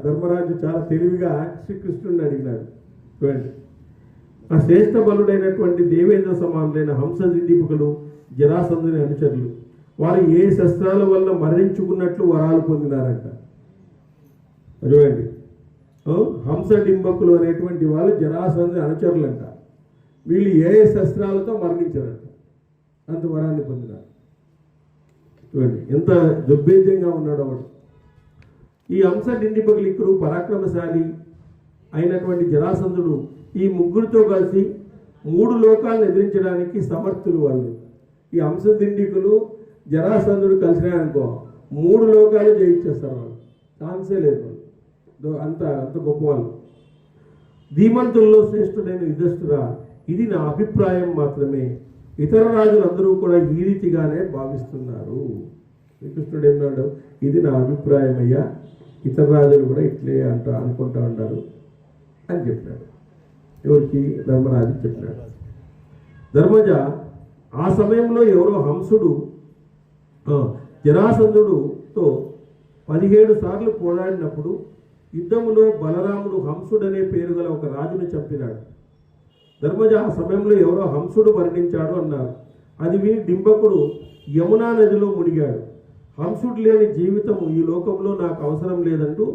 Speaker 1: ధర్మరాజు చాలా తెలివిగా శ్రీకృష్ణుడిని అడిగినాడు. చూడండి, ఆ శ్రేష్ఠ బలుడైనటువంటి దేవేంద్ర సమానులైన హంసదీపకులు జరాసంధుని అనుచరులు. వారు ఏ శస్త్రాల వల్ల మరణించుకున్నట్లు వరాలు పొందినారంట. చూడండి, హంసడింబకులు అనేటువంటి వాళ్ళు జరాసంధుని అనుచరులంట. వీళ్ళు ఏ శస్త్రాలతో మరణించారంట, అంత వరాన్ని పొందినారు. చూడండి ఎంత దుర్భేద్యంగా ఉన్నాడు వాడు. ఈ హంసడింబకులిక్కరు పరాక్రమశాలి అయినటువంటి జరాసంధుడు ఈ ముగ్గురితో కలిసి 3 లోకాలను ఎదిరించడానికి సమర్థులు వాళ్ళు. ఈ హంసదిండికులు జరాసంధుడు కలిసినాయనుకో 3 లోకాలు జయించేస్తారు వాళ్ళు. ఛాన్సే లేదు వాళ్ళు. అంత గొప్ప వాళ్ళు. ధీమంతుల్లో శ్రేష్ఠుడైన యుధిష్ఠిరా, ఇది నా అభిప్రాయం మాత్రమే. ఇతర రాజులందరూ కూడా ఈ రీతిగానే భావిస్తున్నారు. శ్రీకృష్ణుడు ఏమన్నాడు? ఇది నా అభిప్రాయం అయ్యా, ఇతర రాజులు కూడా ఇట్లే అనుకుంటా ఉంటారు అని చెప్పాడు. ఎవరికి? ధర్మరాజు చెప్పాడు. ధర్మజ ఆ సమయంలో ఎవరో హంసుడు జరాసంధుడుతో 17 సార్లు పోరాడినప్పుడు యుద్ధములో బలరాముడు హంసుడనే పేరు గల ఒక రాజును చంపినాడు. ధర్మజ ఆ సమయంలో ఎవరో హంసుడు మరణించాడు అన్నారు. అది విని డింబకుడు యమునా నదిలో మునిగాడు. హంసుడు లేని జీవితం ఈ లోకంలో నాకు అవసరం లేదంటూ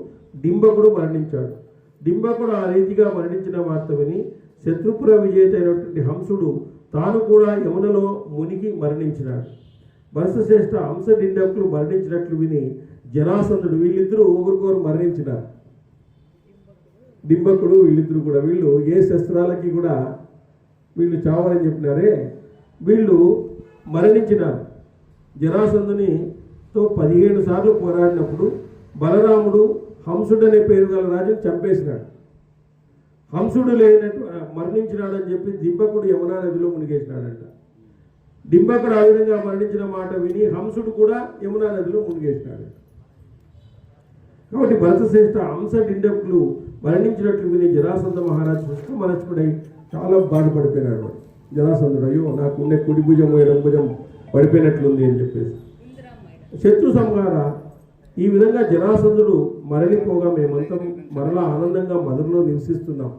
Speaker 1: డింబకుడు మరణించాడు. డింబకుడు ఆ రీతిగా మరణించిన వార్త విని శత్రుపుర విజేత అయినటువంటి హంసుడు తాను కూడా యమునలో మునిగి మరణించినాడు. భరతశ్రేష్ఠ హంస డింబకులు మరణించినట్లు విని జరాసంధుడు, వీళ్ళిద్దరూ ఒకరికొకరు మరణించినారు. డింబకుడు వీళ్ళిద్దరు కూడా, వీళ్ళు ఏ శస్త్రాలకి కూడా వీళ్ళు చావాలని చెప్పినారే, వీళ్ళు మరణించినారు. జరాసంధునితో 17 సార్లు పోరాడినప్పుడు బలరాముడు హంసుడు అనే పేరు గల రాజును చంపేసినాడు. హంసుడు లేనట్టు మరణించినాడని చెప్పి డింబకుడు యమునా నదిలో మునిగేసినాడంట. డింబకుడు ఆ విధంగా మరణించిన మాట విని హంసుడు కూడా యమునా నదిలో మునిగేసినాడు. కాబట్టి భరతశ్రేష్ఠ హంస డింబకులు మరణించినట్లు విని జరాసంధ మహారాజు శుష్కమనస్కుడై చాలా బాధపడిపోయినాడు. జరాసంధుడు, అయ్యో నాకు ఉండే కుడి భుజం ఎడం భుజం పడిపోయినట్లుంది అని చెప్పేసి శత్రు సంహార. ఈ విధంగా జరాసంధుడు మరలిపోగా మేమంతా మరలా ఆనందంగా మధురలో నివసిస్తున్నాం.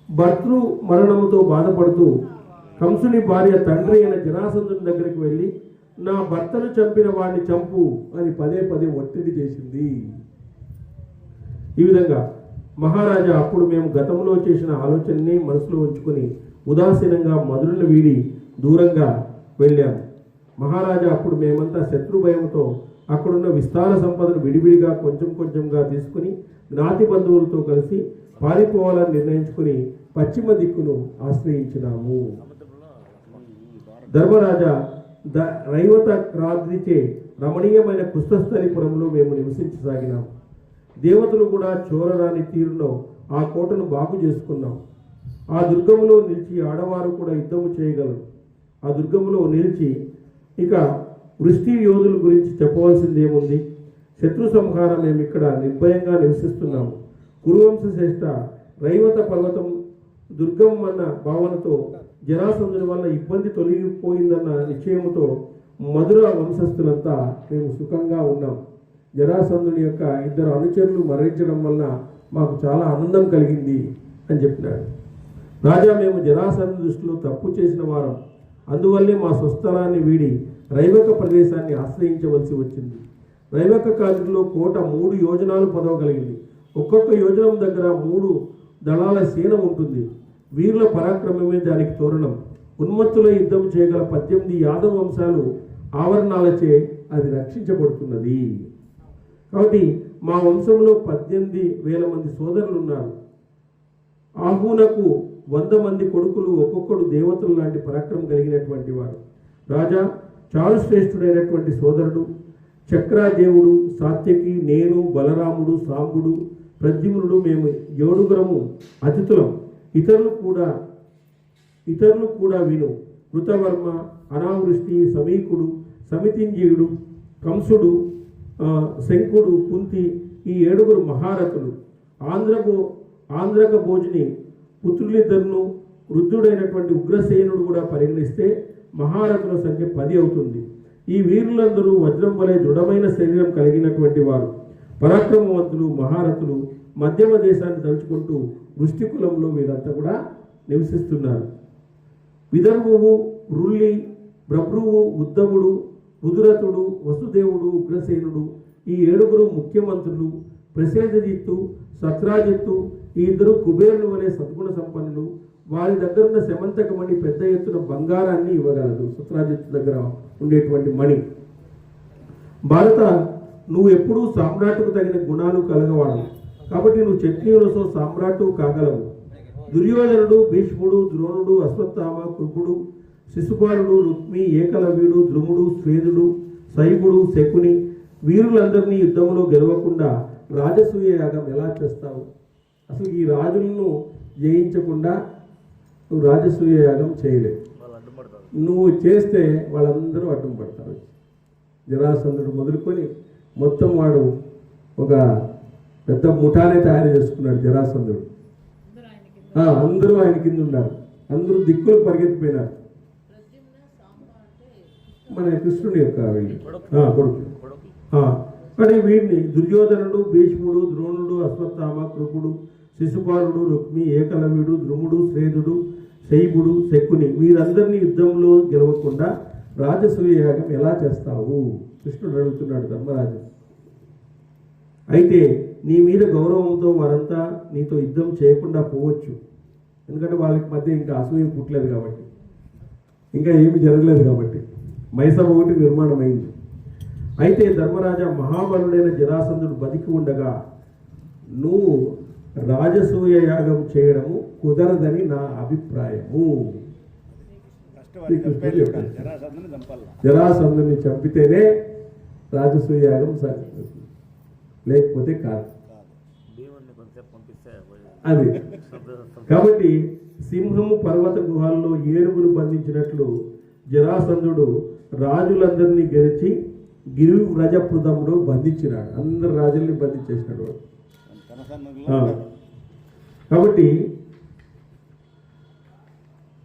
Speaker 1: భర్తృ మరణముతో బాధపడుతూ కంసుని భార్య తండ్రి అయిన జరాసంధుని దగ్గరికి వెళ్ళి నా భర్తను చంపిన వాడిని చంపు అని పదే పదే ఒత్తిడి చేసింది. ఈ విధంగా మహారాజా అప్పుడు మేము గతంలో చేసిన ఆలోచనని మనసులో ఉంచుకొని ఉదాసీనంగా మధురను వీడి దూరంగా వెళ్ళాము. మహారాజా అప్పుడు మేమంతా శత్రు భయంతో అక్కడున్న విస్తార సంపదను విడివిడిగా కొంచెం కొంచెంగా తీసుకుని జ్ఞాతి బంధువులతో కలిసి పారిపోవాలని నిర్ణయించుకుని పశ్చిమ దిక్కును ఆశ్రయించినాము. ధర్మరాజా రైవత క్రాంతిచే రమణీయమైన కుస్తస్థలిపురంలో మేము నివసించసాగినాం. దేవతలు కూడా చూరరాని తీరులో ఆ కోటను బాగు చేసుకున్నాం. ఆ దుర్గములో నిలిచి ఆడవారు కూడా యుద్ధము చేయగలరు. ఆ దుర్గములో నిలిచి ఇక వృష్టి యోధుల గురించి చెప్పవలసిందేముంది? శత్రు సంహారం మేము ఇక్కడ నిర్భయంగా నివసిస్తున్నాము. కురువంశ శ్రేష్ఠ రైవత పర్వతం దుర్గం అన్న భావనతో జరాసంధుని వల్ల ఇబ్బంది తొలగిపోయిందన్న నిశ్చయముతో మధుర వంశస్థులంతా మేము సుఖంగా ఉన్నాం. జరాసంధుని యొక్క 2 అనుచరులు మరణించడం వలన మాకు చాలా ఆనందం కలిగింది అని చెప్పినాడు. రాజా, మేము జరాసంధు దృష్టిలో తప్పు చేసిన వారం, అందువల్లే మా స్వస్థలాన్ని వీడి రైవక ప్రదేశాన్ని ఆశ్రయించవలసి వచ్చింది. రైవక కాలంలో కోట 3 యోజనాలు పొదవగలిగింది. ఒక్కొక్క యోజనం దగ్గర 3 దళాల సేన ఉంటుంది. వీరుల పరాక్రమమే దానికి తోరణం. ఉన్మత్తుల యుద్ధం చేయగల 18 యాదవ వంశాలు ఆవరణాలచే అది రక్షించబడుతున్నది. కాబట్టి మా వంశంలో 18,000 మంది సోదరులు ఉన్నారు. ఆహూనకు 100 మంది కొడుకులు, ఒక్కొక్కడు దేవతలు లాంటి పరాక్రమం కలిగినటువంటి వారు. రాజా, చాలు శ్రేష్ఠుడైనటువంటి సోదరుడు చక్రాదేవుడు, సాత్యకి, నేను, బలరాముడు, సాంబుడు, ప్రద్యుమ్నుడు మేము 7 అతిథులం. ఇతరులు కూడా విను. కృతవర్మ, అనావృష్టి, సమీకుడు, సమితింజయుడు, కంసుడు, శంకుడు, కుంతి, ఈ 7 మహారథులు. ఆంధ్రక భోజని పుత్రులిద్దరును వృద్ధుడైనటువంటి ఉగ్రసేనుడు కూడా పరిగణిస్తే మహారథుల సంఖ్య 10 అవుతుంది. ఈ వీరులందరూ వజ్రం వలె దృఢమైన శరీరం కలిగినటువంటి వారు, పరాక్రమవంతులు, మహారథులు. మధ్యమ దేశాన్ని తలుచుకుంటూ వృష్టికులంలో వీరంతా కూడా నివసిస్తున్నారు. విదర్భువు, రుల్లి, బ్రభ్రువు, ఉద్ధవుడు, ఉదురథుడు, వసుదేవుడు, ఉగ్రసేనుడు, ఈ 7 ముఖ్యమంత్రులు. ప్రసేదజిత్తు, సత్రాజిత్తు, ఈ 2 కుబేరుని వలె సద్గుణ సంపన్నులు. వారి దగ్గర ఉన్న శమంతక మణి పెద్ద ఎత్తున బంగారాన్ని ఇవ్వగలదు. సత్రాజిత్తు దగ్గర ఉండేటువంటి మణి. భారత, నువ్వు ఎప్పుడూ సామ్రాట్టుకు తగిన గుణాలు కలగవాడు కాబట్టి నువ్వు క్షత్రియులతో సామ్రాట్టు కాగలవు. దుర్యోధనుడు, భీష్ముడు, ద్రోణుడు, అశ్వత్థామ, కృపుడు, శిశుపాలుడు, రుక్మి, ఏకలవ్యుడు, ద్రుముడు, స్వేదుడు, శైవుడు, శకుని వీరులందరినీ యుద్ధంలో గెలవకుండా రాజసూయ యాగం ఎలా చేస్తావు? అసలు ఈ రాజులను జయించకుండా నువ్వు రాజసూయ యాగం చేయలేవు. నువ్వు చేస్తే వాళ్ళందరూ అడ్డం పడతారు. జరాసంధుడు మొదలుకొని మొత్తం వాడు ఒక పెద్ద ముఠానే తయారు చేసుకున్నాడు జరాసంధుడు. అందరూ ఆయన కింద ఉన్నారు, అందరూ దిక్కులు పరిగెత్తిపోయినారు. మన కృష్ణుడి యొక్క కొడుకు. కానీ వీడిని దుర్యోధనుడు, భీష్ముడు, ద్రోణుడు, అశ్వత్థామ, కృపుడు, శిశుపాలుడు, రుక్మి, ఏకలవ్యుడు, ద్రుముడు, శ్రేధుడు, శైబుడు, శకుని వీరందరినీ యుద్ధంలో గెలవకుండా రాజసూయ యాగం ఎలా చేస్తావు? కృష్ణుడు అడుగుతున్నాడు ధర్మరాజు. అయితే నీ మీద గౌరవంతో వారంతా నీతో యుద్ధం చేయకుండా పోవచ్చు, ఎందుకంటే వాళ్ళకి మధ్య ఇంకా అసూయ పుట్టలేదు కాబట్టి, ఇంకా ఏమి జరగలేదు కాబట్టి మైసభ ఒకటి నిర్మాణం అయింది. అయితే ధర్మరాజా, మహాబలుడైన జరాసంధుడు బతికి ఉండగా నువ్వు రాజసూయ యాగం చేయడము కుదరదని నా అభిప్రాయము. జరాసంధుని చంపితేనే రాజసూయ యాగం సాగుతుంది, లేకపోతే కాదు. అది కాబట్టి సింహము పర్వత గుహాల్లో ఏనుగును బంధించినట్లు జరాసంధుడు రాజులందరినీ గెలిచి గిరివ్రజపృతంలో బంధించినాడు. అందరు రాజుల్ని బంధించేసినాడు వాడు. కాబట్టి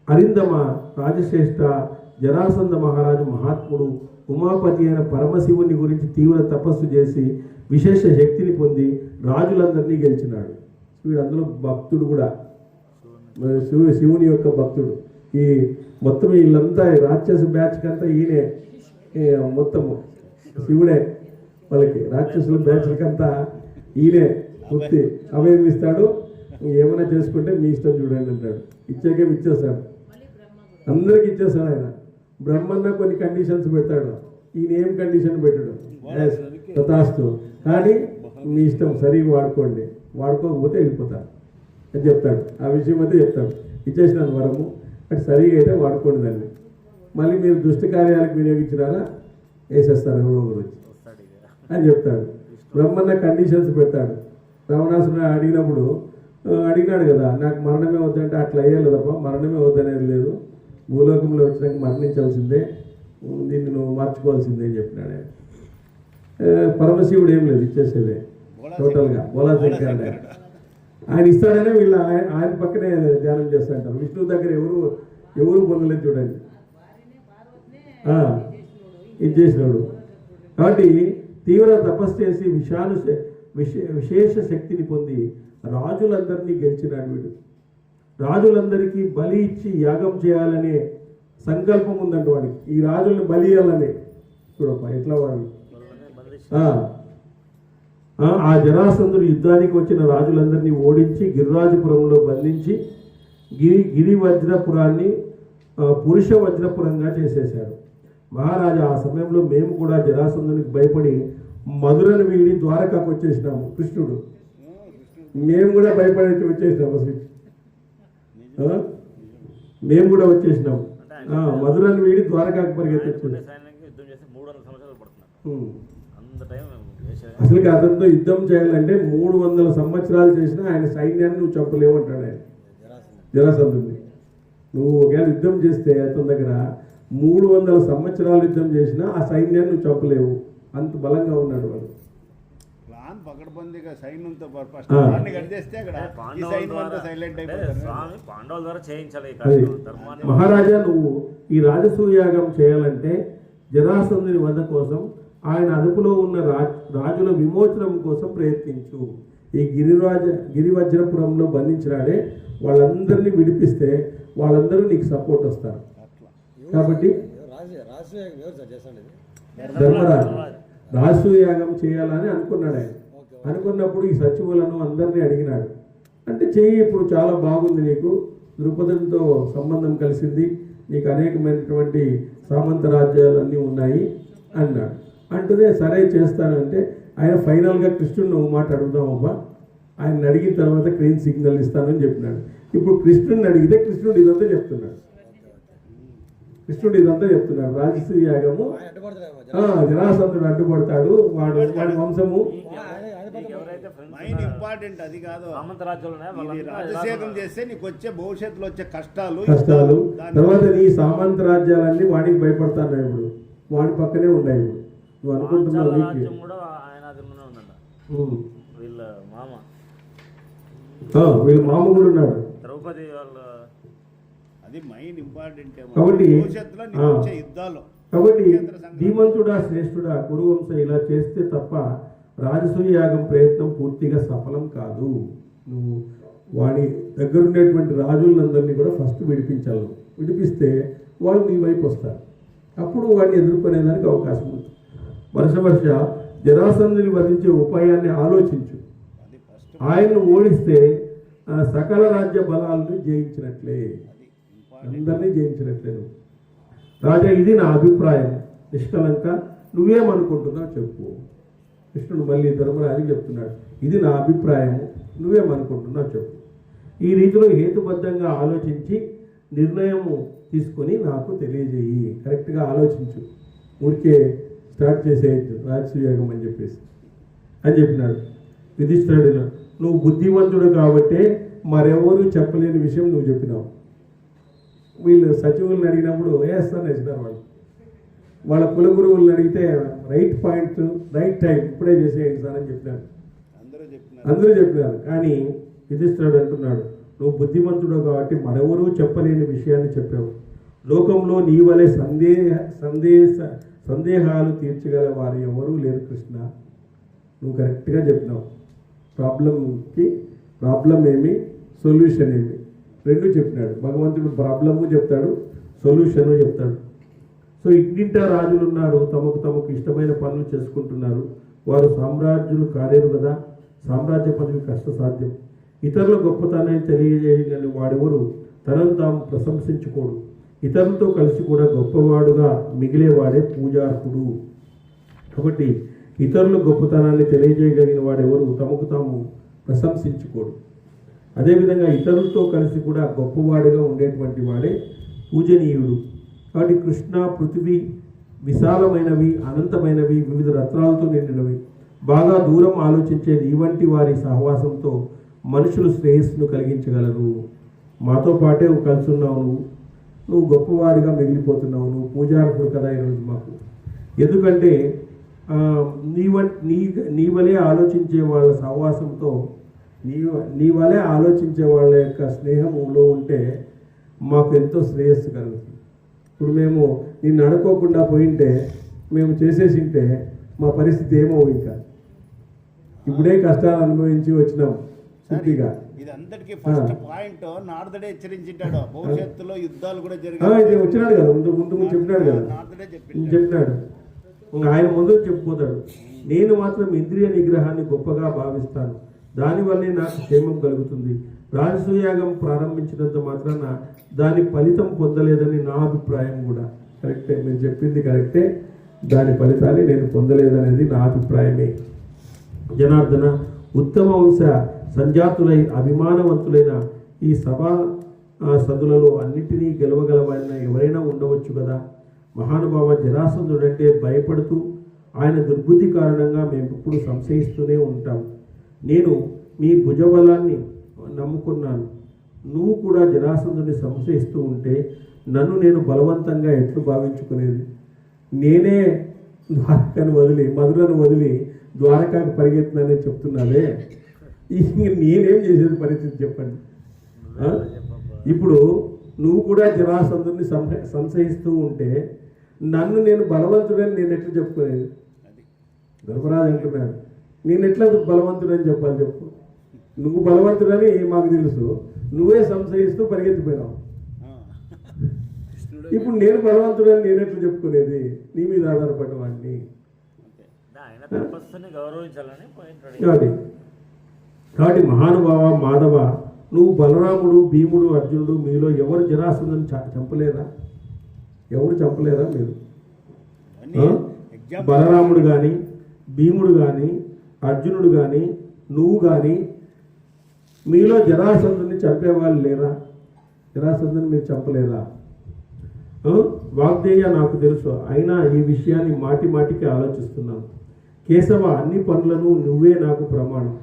Speaker 1: అరిందమ రాజశ్రేష్ఠ, జరాసంధ మహారాజు మహాత్ముడు, ఉమాపతి అయిన పరమశివుని గురించి తీవ్ర తపస్సు చేసి విశేష శక్తిని పొంది రాజులందరినీ గెలిచినాడు. వీడు అందులో భక్తుడు కూడా, శివుని యొక్క భక్తుడు. ఈ మొత్తం వీళ్ళంతా రాక్షస బ్యాచ్ కంతా ఈయనే మొత్తము శివుడే. వాళ్ళకి రాక్షసుల బ్యాచ్లకంతా ఈయనే పూర్తి అభయం ఇస్తాడు. ఏమైనా చేసుకుంటే మీ ఇష్టం చూడండి అంటాడు. ఇచ్చాకే ఇచ్చేస్తాడు, అందరికి ఇచ్చేస్తాడు ఆయన. బ్రహ్మన్న కొన్ని కండిషన్స్ పెడతాడు, ఈయన ఏం కండిషన్ పెట్టాడు, తథాస్తు, కానీ మీ ఇష్టం సరిగా వాడుకోండి, వాడుకోకపోతే వెళ్ళిపోతారు అని చెప్తాడు. ఆ విషయం అయితే చెప్తాడు, ఇచ్చేసినాను వరము, అటు సరిగా అయితే వాడుకోండి దాన్ని. మళ్ళీ మీరు దుష్ట కార్యాలకు వినియోగించినారా వేసేస్తారు ఎవరో గురించి అని చెప్తాడు. బ్రహ్మన్న కండిషన్స్ పెడతాడు. రావణాసురుడు అడిగినాడు కదా, నాకు మరణమే వద్దంటే అట్లా అయ్యాలి తప్ప మరణమే వద్దనేది లేదు, భూలోకంలో వచ్చినాక మరణించాల్సిందే, దీన్ని నువ్వు మార్చుకోవాల్సిందే అని చెప్పినాడు ఆయన. పరమశివుడు ఏం లేదు, ఇచ్చేసేదే టోటల్గా బోలాశంకర్ ఆయన ఇస్తాడనే వీళ్ళు ఆయన పక్కనే ధ్యానం చేస్తూ ఉంటారు. విష్ణువు దగ్గర ఎవరు పొందలేదు చూడండి, ఇది చేసినాడు. కాబట్టి తీవ్ర తపస్సు చేసి విశేష శక్తిని పొంది రాజులందరినీ గెలిచినాడు వీడు. రాజులందరికీ బలి ఇచ్చి యాగం చేయాలనే సంకల్పం ఉందంట వాడికి, ఈ రాజుల్ని బలి ఇవ్వాలనే. చూడప్ప ఎట్లా వాడు. ఆ జరాసంధుడు యుద్ధానికి వచ్చిన రాజులందరినీ ఓడించి గిరిరాజపురంలో బంధించి గిరివజ్రపురాన్ని పురుష వజ్రపురంగా చేసేశాడు. మహారాజా, ఆ సమయంలో మేము కూడా జరాసంధునికి భయపడి మధురను వీడి ద్వారకాకు వచ్చేసినాము. కృష్ణుడు మేము కూడా భయపడి వచ్చేసినాము. అసలు మేము కూడా వచ్చేసినాము. మధురను వీడి ద్వారకాకు పరిగెత్తి అసలు అతనితో యుద్ధం చేయాలంటే 300 సంవత్సరాలు చేసినా ఆయన సైన్యాన్ని నువ్వు చంపలేవు అంటాడు ఆయన జరాసంధుడిని. నువ్వు ఒకవేళ యుద్ధం చేస్తే అతని దగ్గర 300 సంవత్సరాలు యుద్ధం చేసినా ఆ సైన్యాన్ని నువ్వు చంపలేవు, అంత బలంగా ఉన్నాడు వాడు. మహారాజా, నువ్వు ఈ రాజసూయాగం చేయాలంటే జరాసంధుని వధ కోసం, ఆయన అదుపులో ఉన్న రాజుల విమోచనం కోసం ప్రయత్నించు. ఈ గిరివజ్రపురంలో బంధించినాడే వాళ్ళందరినీ విడిపిస్తే వాళ్ళందరూ నీకు సపోర్ట్ వస్తారు. కాబట్టి ధర్మరాజు రాజసూయాగం చేయాలని అనుకున్నాడు ఆయన. అనుకున్నప్పుడు ఈ సచివులను అందరినీ అడిగినాడు. అంటే చెయ్యి, ఇప్పుడు చాలా బాగుంది, నీకు ద్రుపదునితో సంబంధం కలిసింది, నీకు అనేకమైనటువంటి సామంత రాజ్యాలన్నీ ఉన్నాయి అన్నాడు. అంటూనే సరే చేస్తానంటే ఆయన ఫైనల్గా కృష్ణుడిని ఒక మాట అడుగుదామబ్బా, ఆయన అడిగిన తర్వాత గ్రీన్ సిగ్నల్ ఇస్తానని చెప్పినాడు. ఇప్పుడు కృష్ణుడిని అడిగితే కృష్ణుడు ఇదంతా చెప్తున్నాడు. రాజసూయ యాగము జరాసంధుడు అడ్డుపడతాడు, వాడి వంశము
Speaker 2: ఇంపార్టెంట్ అది కాదు. రాజశేఖరం చేస్తే నీకు వచ్చే భవిష్యత్తులో వచ్చే కష్టాలు
Speaker 1: తర్వాత నీ సామంత రాజ్యాలన్నీ వాడికి భయపడతాను. ఇప్పుడు వాడి పక్కనే ఉన్నాయి. ఇప్పుడు నువ్వు అనుకుంటున్నావు
Speaker 3: పాంచాల
Speaker 1: వీక్లీ.
Speaker 3: రాజ్యం కూడా ఆయన అధీనంలోనే ఉందంట. వీళ్ళ మామ
Speaker 1: వీళ్ళ మామ కూడా ఉన్నాడు.
Speaker 3: ద్రౌపది వాళ్ళ
Speaker 2: అది మెయిన్ ఇంపార్టెంట్
Speaker 1: కాబట్టి
Speaker 2: భవిష్యత్తులో నీకు వచ్చే యుద్ధాలు.
Speaker 1: కాబట్టి ధీమంతుడా శ్రేష్ఠుడా కురువంశ ఇలా చేస్తే తప్ప రాజసూయ యాగం ప్రయత్నం పూర్తిగా సఫలం కాదు. నువ్వు వాడి దగ్గర ఉండేటువంటి రాజులందరినీ కూడా ఫస్ట్ విడిపించాలి. విడిపిస్తే వాళ్ళు నీ వైపు వస్తారు. అప్పుడు వాడిని ఎదుర్కొనేదానికి అవకాశం ఉంది. వర్ష జరాసంధుని వధించే ఉపాయాన్ని ఆలోచించు.
Speaker 2: అది ఫస్ట్
Speaker 1: ఆయన్ను ఓడిస్తే సకల రాజ్య బలాలను జయించినట్లే,
Speaker 2: అది ఇంపార్టెంట్.
Speaker 1: అందరినీ జయించినట్లే. నువ్వు రాజా ఇది నా అభిప్రాయం నిష్కలంక, నువ్వేమనుకుంటున్నావు చెప్పు. కృష్ణుడు మళ్ళీ ధర్మరాజుకి చెప్తున్నాడు, ఇది నా అభిప్రాయం, నువ్వేమనుకుంటున్నావు చెప్పు. ఈ రీతిలో హేతుబద్ధంగా ఆలోచించి నిర్ణయము తీసుకొని నాకు తెలియజేయి. కరెక్ట్గా ఆలోచించు, ఊరికే స్టార్ట్ చేసేయచ్చు రాజసూయాగం అని చెప్పేసి అని చెప్పినాడు. యుధిష్ఠిరుడు, నువ్వు బుద్ధివంతుడు కాబట్టే మరెవరు చెప్పలేని విషయం నువ్వు చెప్పినావు. వీళ్ళు సచివులను అడిగినప్పుడు వేస్తాను వేసినారు వాళ్ళు. వాళ్ళ కులగురువులను అడిగితే రైట్ పాయింట్ రైట్ టైం ఇప్పుడే చేసేయండి సార్ అని చెప్పినారు. అందరూ చెప్పినారు. కానీ యుధిష్ఠిరుడు అంటున్నాడు, నువ్వు బుద్ధిమంతుడు కాబట్టి మరెవరూ చెప్పలేని విషయాన్ని చెప్పావు. లోకంలో నీ వలె సందేహాలు తీర్చగల వారు ఎవరూ లేరు కృష్ణ. నువ్వు కరెక్ట్గా చెప్పినావు. ప్రాబ్లం ఏమి, సొల్యూషన్ ఏమి, రెండు చెప్పినాడు భగవంతుడు. ప్రాబ్లము చెప్తాడు, సొల్యూషను చెప్తాడు. సో ఇంటింటా రాజులు ఉన్నారు, తమకు ఇష్టమైన పనులు చేసుకుంటున్నారు. వారు సామ్రాజ్యులు కాలేరు కదా, సామ్రాజ్య పదవి కష్టసాధ్యం. ఇతరుల గొప్పతనాన్ని తెలియజేయగలిగిన వాడెవరు తనను తాము ప్రశంసించుకోడు. ఇతరులతో కలిసి కూడా గొప్పవాడుగా మిగిలేవాడే పూజార్హుడు. కాబట్టి ఇతరుల గొప్పతనాన్ని తెలియజేయగలిగిన వాడెవరు తమకు తాము ప్రశంసించుకోడు. అదేవిధంగా ఇతరులతో కలిసి కూడా గొప్పవాడుగా ఉండేటువంటి వాడే పూజనీయుడు. కాబట్టి కృష్ణ పృథివీ విశాలమైనవి, అనంతమైనవి, వివిధ రత్నాలతో నిండినవి. బాగా దూరం ఆలోచించేది ఇవంటి వారి సహవాసంతో మనుషులు శ్రేయస్సును కలిగించగలరు. మాతో పాటే కలిసి ఉన్నావు, నువ్వు గొప్పవాడిగా మిగిలిపోతున్నావు. నువ్వు పూజార్హుడు కదా ఈరోజు మాకు. ఎందుకంటే నీ వలే ఆలోచించే వాళ్ళ సహవాసంతో, నీ వలే ఆలోచించే వాళ్ళ యొక్క స్నేహంలో ఉంటే మాకు ఎంతో శ్రేయస్సు కలుగుతుంది. ఇప్పుడు మేము నిన్ను అనుకోకుండా పోయింటే, మేము చేసేసింటే మా పరిస్థితి ఏమో. ఇంకా ఇప్పుడే కష్టాలు అనుభవించి వచ్చినాం పూర్తిగా.
Speaker 2: ఇదంతటికి ఫస్ట్ పాయింట్ నారదుడే హెచ్చరించాడు, భవిష్యత్తులో యుద్ధాలు కూడా
Speaker 1: ఇది వచ్చినాడు కదా, ముందు చెప్పినాడు కదా,
Speaker 2: నారదుడే
Speaker 1: చెప్పినాడు. ఆయన ముందు చెప్పిపోతాడు, నేను మాత్రం ఇంద్రియ నిగ్రహాన్ని గొప్పగా భావిస్తాను, దానివల్లే నాకు క్షేమం కలుగుతుంది. రాజసూయాగం ప్రారంభించినంత మాత్రాన దాని ఫలితం పొందలేదని నా అభిప్రాయం కూడా. కరెక్టే, మీరు చెప్పింది కరెక్టే, దాని ఫలితాన్ని నేను పొందలేదనేది నా అభిప్రాయమే. జనార్దన, ఉత్తమ వంశ సంజాతులై అభిమానవంతులైన ఈ సభా సదులలో అన్నిటినీ గెలవగలవైన ఎవరైనా ఉండవచ్చు కదా. మహానుభావ, జరాసంధుడంటే భయపడుతూ ఆయన దుర్బుద్ధి కారణంగా మేము ఎప్పుడు సంశయిస్తూనే ఉంటాం. నేను మీ భుజబలాన్ని నమ్ముకున్నాను, నువ్వు కూడా జరాసంధుని సంశయిస్తూ ఉంటే నన్ను నేను బలవంతంగా ఎట్లు భావించుకునేది. నేనే ద్వారకను వదిలి, మధురను వదిలి ద్వారకాకు పరిగెత్తున్నానని చెప్తున్నావే, నేనేం చేసేది పరిస్థితి చెప్పండి. ఇప్పుడు నువ్వు కూడా జరాసంధుని సంశయిస్తూ ఉంటే నన్ను నేను బలవంతుడని నేను ఎట్లా చెప్పుకోలేదు? ధర్మరాజు అంటున్నాడు, నేను ఎట్లా బలవంతుడని చెప్పాలి చెప్పు. నువ్వు బలవంతుడని మాకు తెలుసు, నువ్వే సంశయిస్తూ పరిగెత్తిపోయినావు. ఇప్పుడు నేను బలవంతుడని నేను ఎట్లా చెప్పుకునేది? నీ మీద ఆధారపడ్డ వాడిని. కాబట్టి మహానుభావ, మాధవ, నువ్వు బలరాముడు, భీముడు, అర్జునుడు, మీలో ఎవరు జరాసంధుని చంపలేరా? ఎవరు చంపలేరా మీరు? బలరాముడు కానీ, భీముడు కానీ, అర్జునుడు కానీ, నువ్వు కానీ, మీలో జరాసంధుని చంపేవాళ్ళు లేరా? జరాసంధుని మీరు చంపలేరా? వాగ్దేయ నాకు తెలుసు, అయినా ఈ విషయాన్ని మాటి మాటికి ఆలోచిస్తున్నాను. కేశవ, అన్ని పనులను నువ్వే నాకు ప్రమాణం,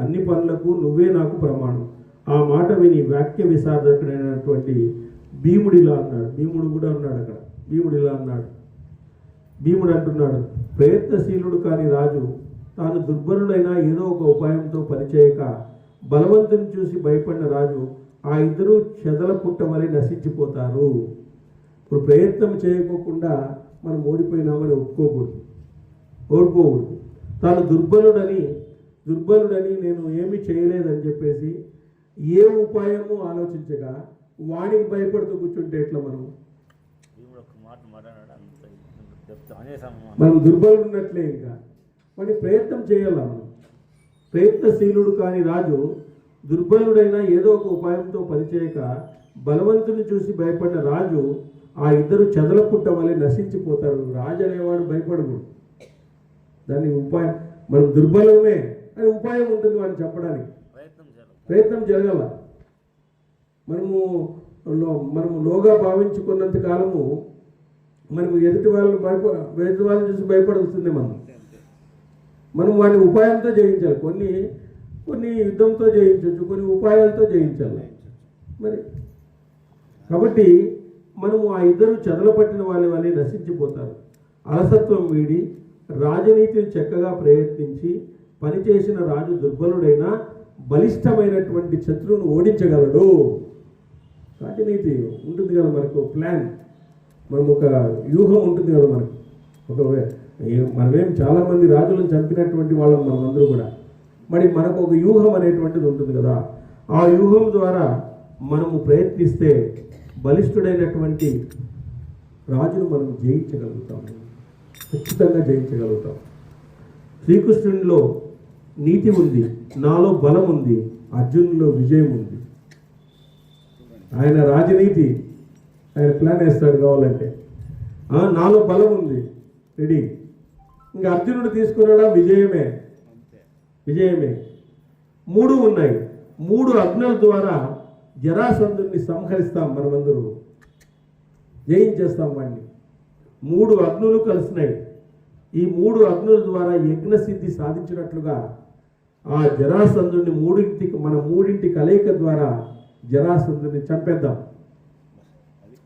Speaker 1: అన్ని పనులకు నువ్వే నాకు ప్రమాణం. ఆ మాట విని వాక్య విశారదుడైనటువంటి భీముడిలా అన్నాడు. భీముడు కూడా ఉన్నాడు అక్కడ. భీముడిలా అన్నాడు, భీముడు అంటున్నాడు, ప్రయత్నశీలుడు కాని రాజు తాను దుర్బలుడైనా ఏదో ఒక ఉపాయంతో పనిచేయక బలవంతుని చూసి భయపడిన రాజు ఆ ఇద్దరు చెదల పుట్ట వలె నశించిపోతారు. ఇప్పుడు ప్రయత్నం చేయకోకుండా మనం ఓడిపోయినామని ఓడిపోకూడదు. తాను దుర్బలుడని నేను ఏమీ చేయలేదని చెప్పేసి ఏ ఉపాయము ఆలోచించగా వాడికి భయపడుతూ కూర్చుంటే ఎట్లా మనం
Speaker 3: ఒక మాట మాట్లాడాడు అంత చెప్తా అనేసాము.
Speaker 1: మనం దుర్బలుడు ఉన్నట్లే. ఇంకా వాడి ప్రయత్నం చేయాల మనం. ప్రయత్నశీలుడు కాని రాజు దుర్బలుడైనా ఏదో ఒక ఉపాయంతో పనిచేయక బలవంతుని చూసి భయపడిన రాజు ఆ ఇద్దరు చెదల పుట్ట వలె నశించిపోతారు. రాజు అనేవాడు భయపడకూడదు. దాని ఉపాయం మనం దుర్బలమే అని ఉపాయం ఉంటుంది వాడిని చెప్పడానికి. ప్రయత్నం జరగాల. మనము లోగా భావించుకున్నంత కాలము మనము ఎదుటి వాళ్ళని చూసి భయపడుతుంది. మనం వాడిని ఉపాయంతో జయించాలి. కొన్ని యుద్ధంతో జయించవచ్చు, కొన్ని ఉపాయాలతో జయించాలి. మరి కాబట్టి మనము ఆ ఇద్దరు చెదల పట్టిన వాళ్ళే నశించిపోతారు. అలసత్వం వీడి రాజనీతిని చక్కగా ప్రయత్నించి పనిచేసిన రాజు దుర్బలుడైనా బలిష్టమైనటువంటి శత్రువును ఓడించగలడు. రాజనీతి ఉంటుంది కదా, మనకు ప్లాన్, మనం ఒక వ్యూహం ఉంటుంది కదా మనకు. మనమేం చాలామంది రాజులను చంపినటువంటి వాళ్ళం మనమందరూ కూడా. మరి మనకు ఒక వ్యూహం అనేటువంటిది ఉంటుంది కదా. ఆ వ్యూహం ద్వారా మనము ప్రయత్నిస్తే బలిష్ఠుడైనటువంటి రాజును మనం జయించగలుగుతాం, ఖచ్చితంగా జయించగలుగుతాం. శ్రీకృష్ణునిలో నీతి ఉంది, నాలో బలం ఉంది, అర్జునులో విజయం ఉంది. ఆయన రాజనీతి, ఆయన ప్లాన్ వేస్తాడు కావాలంటే. నాలో బలం ఉంది, రెడీ. ఇంకా అర్జునుడు తీసుకున్నాడా, విజయమే. 3 ఉన్నాయి. 3 అగ్నుల ద్వారా జరాసంధుని సంహరిస్తాం, మనమందరూ జయించేస్తాం వాడిని. 3 అగ్నులు కలిసినాయి. ఈ 3 అగ్నుల ద్వారా యజ్ఞసిద్ధి సాధించినట్లుగా ఆ జరాసంధుని మన మూడింటి కలయిక ద్వారా జరాసంధుని చంపేద్దాం.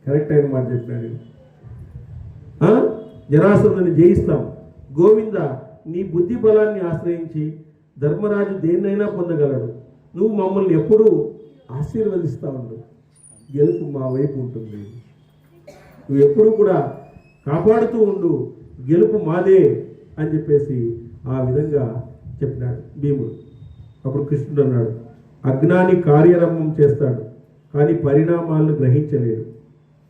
Speaker 1: కరెక్ట్ అయిన మాట చెప్పాడు. జరాసంధుని జయిస్తాం. గోవింద, నీ బుద్ధి బలాన్ని ఆశ్రయించి ధర్మరాజు దేన్నైనా పొందగలడు. నువ్వు మమ్మల్ని ఎప్పుడూ ఆశీర్వదిస్తా ఉండు. గెలుపు మా వైపు ఉంటుంది. నువ్వు ఎప్పుడూ కూడా కాపాడుతూ ఉండు, గెలుపు మాదే అని చెప్పేసి ఆ విధంగా చెప్పినాడు భీముడు. అప్పుడు కృష్ణుడు అన్నాడు, అజ్ఞాని కార్యారంభం చేస్తాడు కానీ పరిణామాలను గ్రహించలేడు.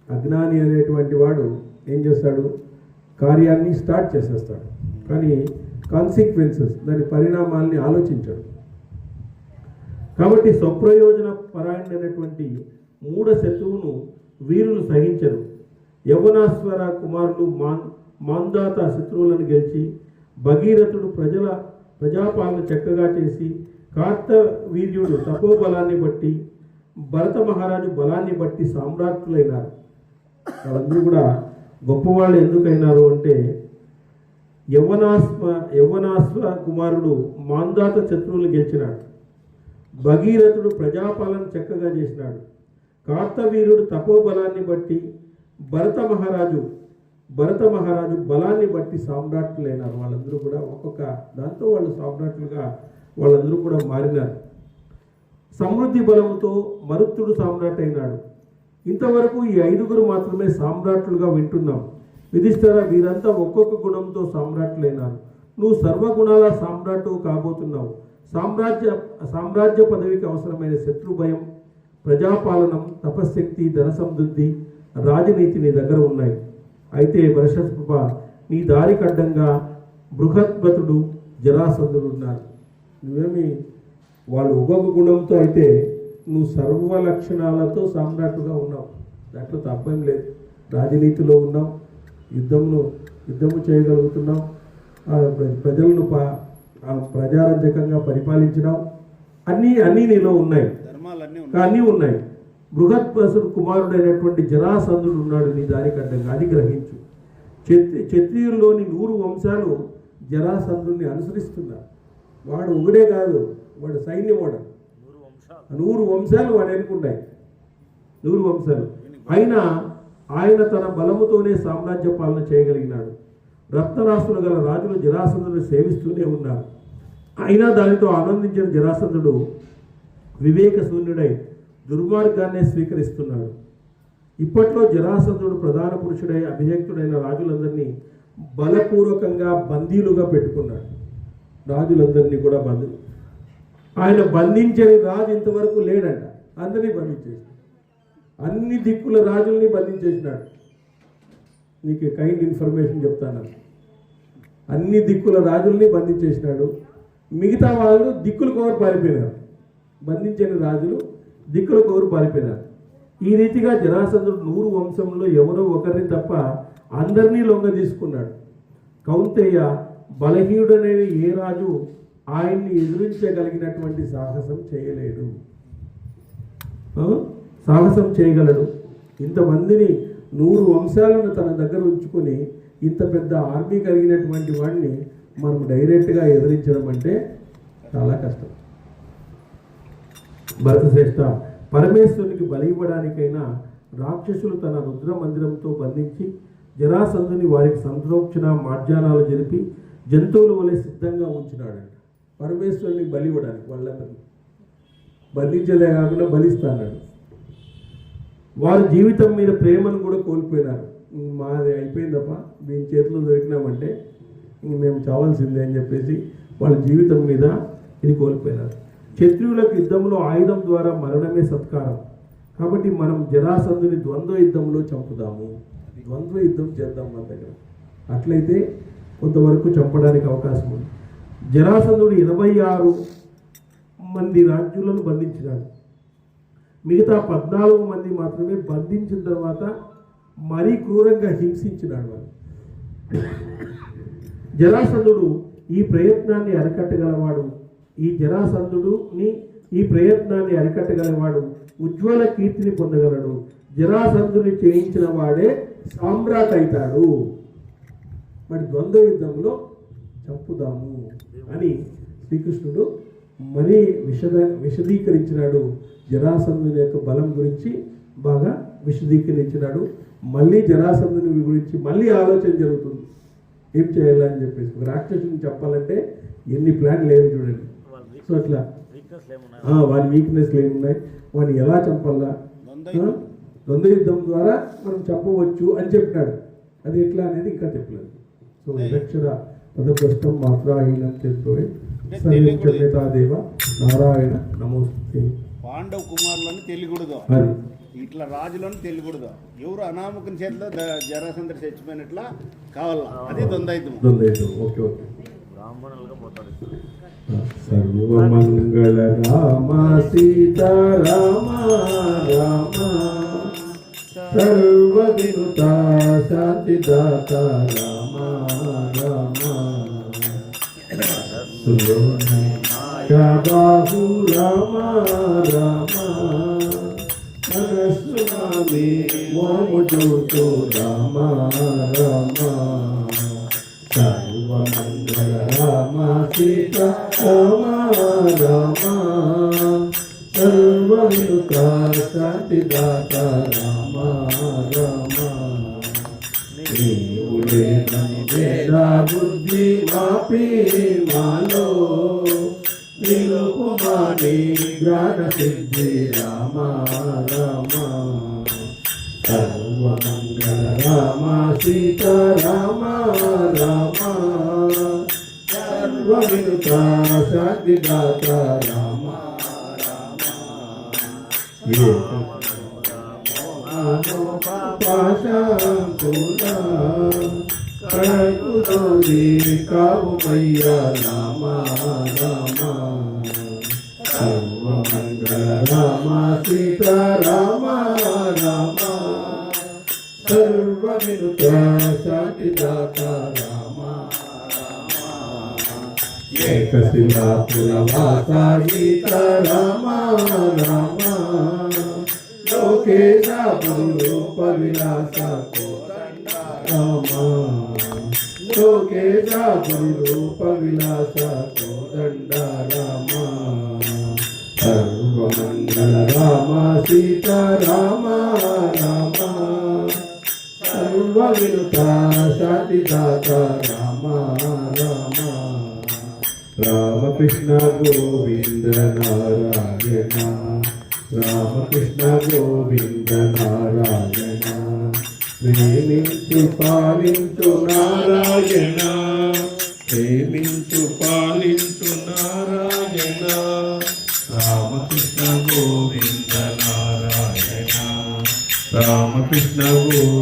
Speaker 1: అజ్ఞాని అనేటువంటి వాడు ఏం చేస్తాడు, కార్యాన్ని స్టార్ట్ చేసేస్తాడు కానీ కాన్సిక్వెన్సెస్, దాని పరిణామాల్ని ఆలోచించాడు. కాబట్టి స్వప్రయోజన పరాయణమైనటువంటి మూఢ శత్రువును వీరులు సహించరు. యవనాశ్వర కుమారులు మాందాత శత్రువులను గెలిచి భగీరథుడు ప్రజాపాలన చక్కగా చేసి కార్తవీర్యుడు తపోబలాన్ని బట్టి భరత మహారాజు బలాన్ని బట్టి సామ్రాట్టులైనారు. వాళ్ళందరూ కూడా గొప్పవాళ్ళు ఎందుకైనారు అంటే యవనాశ్వ కుమారుడు మాందాత శత్రువులను గెలిచినాడు. భగీరథుడు ప్రజాపాలన చక్కగా చేసినాడు. కార్తవీర్యుడు తపోబలాన్ని బట్టి భరత మహారాజు బలాన్ని బట్టి సామ్రాట్టులైనారు. వాళ్ళందరూ కూడా ఒక్కొక్క దాంతో వాళ్ళు సామ్రాట్టులుగా వాళ్ళందరూ కూడా మారినారు. సమృద్ధి బలంతో మరుత్తుడు సామ్రాట్ అయినాడు. ఇంతవరకు ఈ 5గురు మాత్రమే సామ్రాట్లుగా వింటున్నాం. యుధిష్ఠిర, వీరంతా ఒక్కొక్క గుణంతో సామ్రాట్లైనారు. నువ్వు సర్వగుణాల సామ్రాట్ కాబోతున్నావు. సామ్రాజ్య పదవికి అవసరమైన శత్రు భయం, ప్రజాపాలనం, తపశ్శక్తి, ధన సమృద్ధి, రాజనీతి నీ దగ్గర ఉన్నాయి. అయితే వరషస్ప, నీ దారికి అడ్డంగా బృహద్భతుడు, జరాసంధుడు ఉన్నారు. నువ్వేమి వాళ్ళు ఒక్కొక్క గుణంతో అయితే నువ్వు సర్వ లక్షణాలతో సామ్రాట్టుగా ఉన్నావు. దాంట్లో తప్పేం లేదు. రాజనీతిలో ఉన్నావు, యుద్ధము చేయగలుగుతున్నావు, ప్రజలను ప్రజారంజకంగా పరిపాలించినావు. అన్నీ నీలో ఉన్నాయి, అన్నీ ఉన్నాయి. బృహద్భసుడు కుమారుడైనటువంటి జరాసంధుడు ఉన్నాడు నీ దానికి అడ్డంగా, అది గ్రహించు. క్షత్రియుల్లోని 100 వంశాలు జరాసంధుడిని అనుసరిస్తున్నారు. వాడు ఒకడే కాదు, వాడు సైన్యం. వాడు 100 వంశాలు వాడు ఎన్నుకుంటాయి. 100 వంశాలు అయినా ఆయన తన బలముతోనే సామ్రాజ్య పాలన చేయగలిగినాడు. రత్నరాశులు గల రాజులు జరాసంధుని సేవిస్తూనే ఉన్నారు. అయినా దానితో ఆనందించిన జరాసంధుడు వివేక శూన్యుడై దుర్మార్గాన్నే స్వీకరిస్తున్నాడు. ఇప్పట్లో జరాసంధుడు ప్రధాన పురుషుడై అభిషక్తుడైన రాజులందరినీ బలపూర్వకంగా బందీలుగా పెట్టుకున్నాడు. రాజులందరినీ కూడా ఆయన బంధించని రాజు ఇంతవరకు లేడంట. అందరినీ బంధించేసాడు. అన్ని దిక్కుల రాజుల్ని బంధించేసినాడు. నీకు కైండ్ ఇన్ఫర్మేషన్ చెప్తాను. అన్ని దిక్కుల రాజుల్ని బంధించేసినాడు. మిగతా వాళ్ళు దిక్కుల కోరు పారిపోయినారు. బంధించని రాజులు దిక్కుల కోరు పారిపోయినారు. ఈ రీతిగా జరాసంధుడు 100 వంశంలో ఎవరో ఒకరిని తప్ప అందరినీ లొంగ తీసుకున్నాడు. కౌంతేయ బలహీనుడనే ఏ రాజు ఆయన్ని ఎదిరించగలిగినటువంటి సాహసం చేయలేడు. సాహసం చేయగలడు. ఇంతమందిని 100 వంశాలను తన దగ్గర ఉంచుకొని ఇంత పెద్ద ఆర్మీ కలిగినటువంటి వాడిని మనం డైరెక్ట్గా ఎదిరించడం అంటే చాలా కష్టం. భరతశ్రేష్ఠ, పరమేశ్వరునికి బలి ఇవ్వడానికైనా రాక్షసులు తన రుద్ర మందిరంతో బంధించి జరాసంధుని వారికి సంప్రోక్షణ మార్జానాలు జరిపి జంతువుల వలె సిద్ధంగా ఉంచినాడంట. పరమేశ్వరునికి బలి ఇవ్వడానికి వాళ్ళందరినీ బంధించలే కాకుండా బలిస్తాడు. వారి జీవితం మీద ప్రేమను కూడా కోల్పోయినారు. మాది అయిపోయిందప్ప, దీని చేతిలో దొరికినామంటే ఇంక మేము చావాల్సిందే అని చెప్పేసి వాళ్ళ జీవితం మీద ఇది కోల్పోయినారు. క్షత్రియులకు యుద్ధంలో ఆయుధం ద్వారా మరణమే సత్కారం. కాబట్టి మనం జరాసంధుని ద్వంద్వ యుద్ధంలో చంపుదాము. ద్వంద్వ యుద్ధం చేద్దాం మన దగ్గర. అట్లయితే కొంతవరకు చంపడానికి అవకాశం ఉంది. జరాసంధుడు 86 మంది రాజ్యులను బంధించినాడు. మిగతా 14 మంది మాత్రమే బంధించిన తర్వాత మరీ క్రూరంగా హింసించినాడు వాళ్ళు. జరాసంధుడు ఈ ప్రయత్నాన్ని అరికట్టగలవాడు. ఉజ్వల కీర్తిని పొందగలడు. జరాసంధుని చేయించిన వాడే సామ్రాట్ అవుతాడు. మరి ద్వంద్వ యుద్ధంలో చంపుదాము అని శ్రీకృష్ణుడు మరీ విశదీకరించినాడు. జరాసంధుని యొక్క బలం గురించి బాగా విశదీకరించినాడు. మళ్ళీ జరాసంధుని గురించి మళ్ళీ ఆలోచన జరుగుతుంది. ఏం చేయాలని చెప్పేసి ఒక రాక్షసుని చెప్పాలంటే ఎన్ని ప్లాన్ లేదు చూడండి. సో అట్లా వాడి వీక్నెస్లు ఏమున్నాయి, వాడిని ఎలా చంపాలా, ద్వంద్వ యుద్ధం ద్వారా మనం చెప్పవచ్చు అని చెప్పినాడు. అది ఎట్లా అనేది ఇంకా చెప్పలేదు. సో నిరక్షర పదభ్రష్టం మాత్రాహీనం తెలుసుకోవే సర్వేదేవ నారాయణ నమోస్తే.
Speaker 2: పాండవ కుమారులను తెలియకూడదు, ఇట్లా రాజులను తెలియకూడదు. ఎవరు అనామకుని చేతిలో జరాసంధుడు చచ్చిపోయినట్లా కావాలా, అది ద్వంద్వయుద్ధం.
Speaker 1: Okay okay.
Speaker 3: బ్రాహ్మణులుగా పోతాడు.
Speaker 1: సర్వమంగళ రామ సీతారామ రామ సర్వవినుత శాంతిదాత రామ రామ బాహు రామ రామ మనస్సునామి మోముజోతో రామ రామ సర్వమంగళ రామ సీతా రామ రామ సర్వవినుత శాంతిదాత రామ రామ నీవులే వేద బుద్ధి మాపి మాలో నిలుపుమాని జ్ఞాన సిద్ధి రామ రామ సర్వమంగళ రామ సీతా రామ రామ సర్వవినుత శాంతిదాత రామ రామ కళకుదోది కావుమయ్య రామ రామ సర్వమంగళ రామ సీతా రామ రామ సర్వవినుత శాంతిదాత రామ ఏకశిలాపురవాస సీతా రామ రామ లోకేశ రూప విలాస కోదండ రామ లోకేశ రూప విలాస కోదండ రామ సర్వమంగళ రామ సీతా రామ రామ సర్వ సర్వ వినుత శాంతిదాత రామ రామ రామకృష్ణ గోవింద నారాయణ రామకృష్ణ గోవింద నారాయణ ప్రేమించు పాలించు నారాయణ ప్రేమించు పాలించు నారాయణ రామకృష్ణ గోవింద నారాయణ రామకృష్ణ గోవింద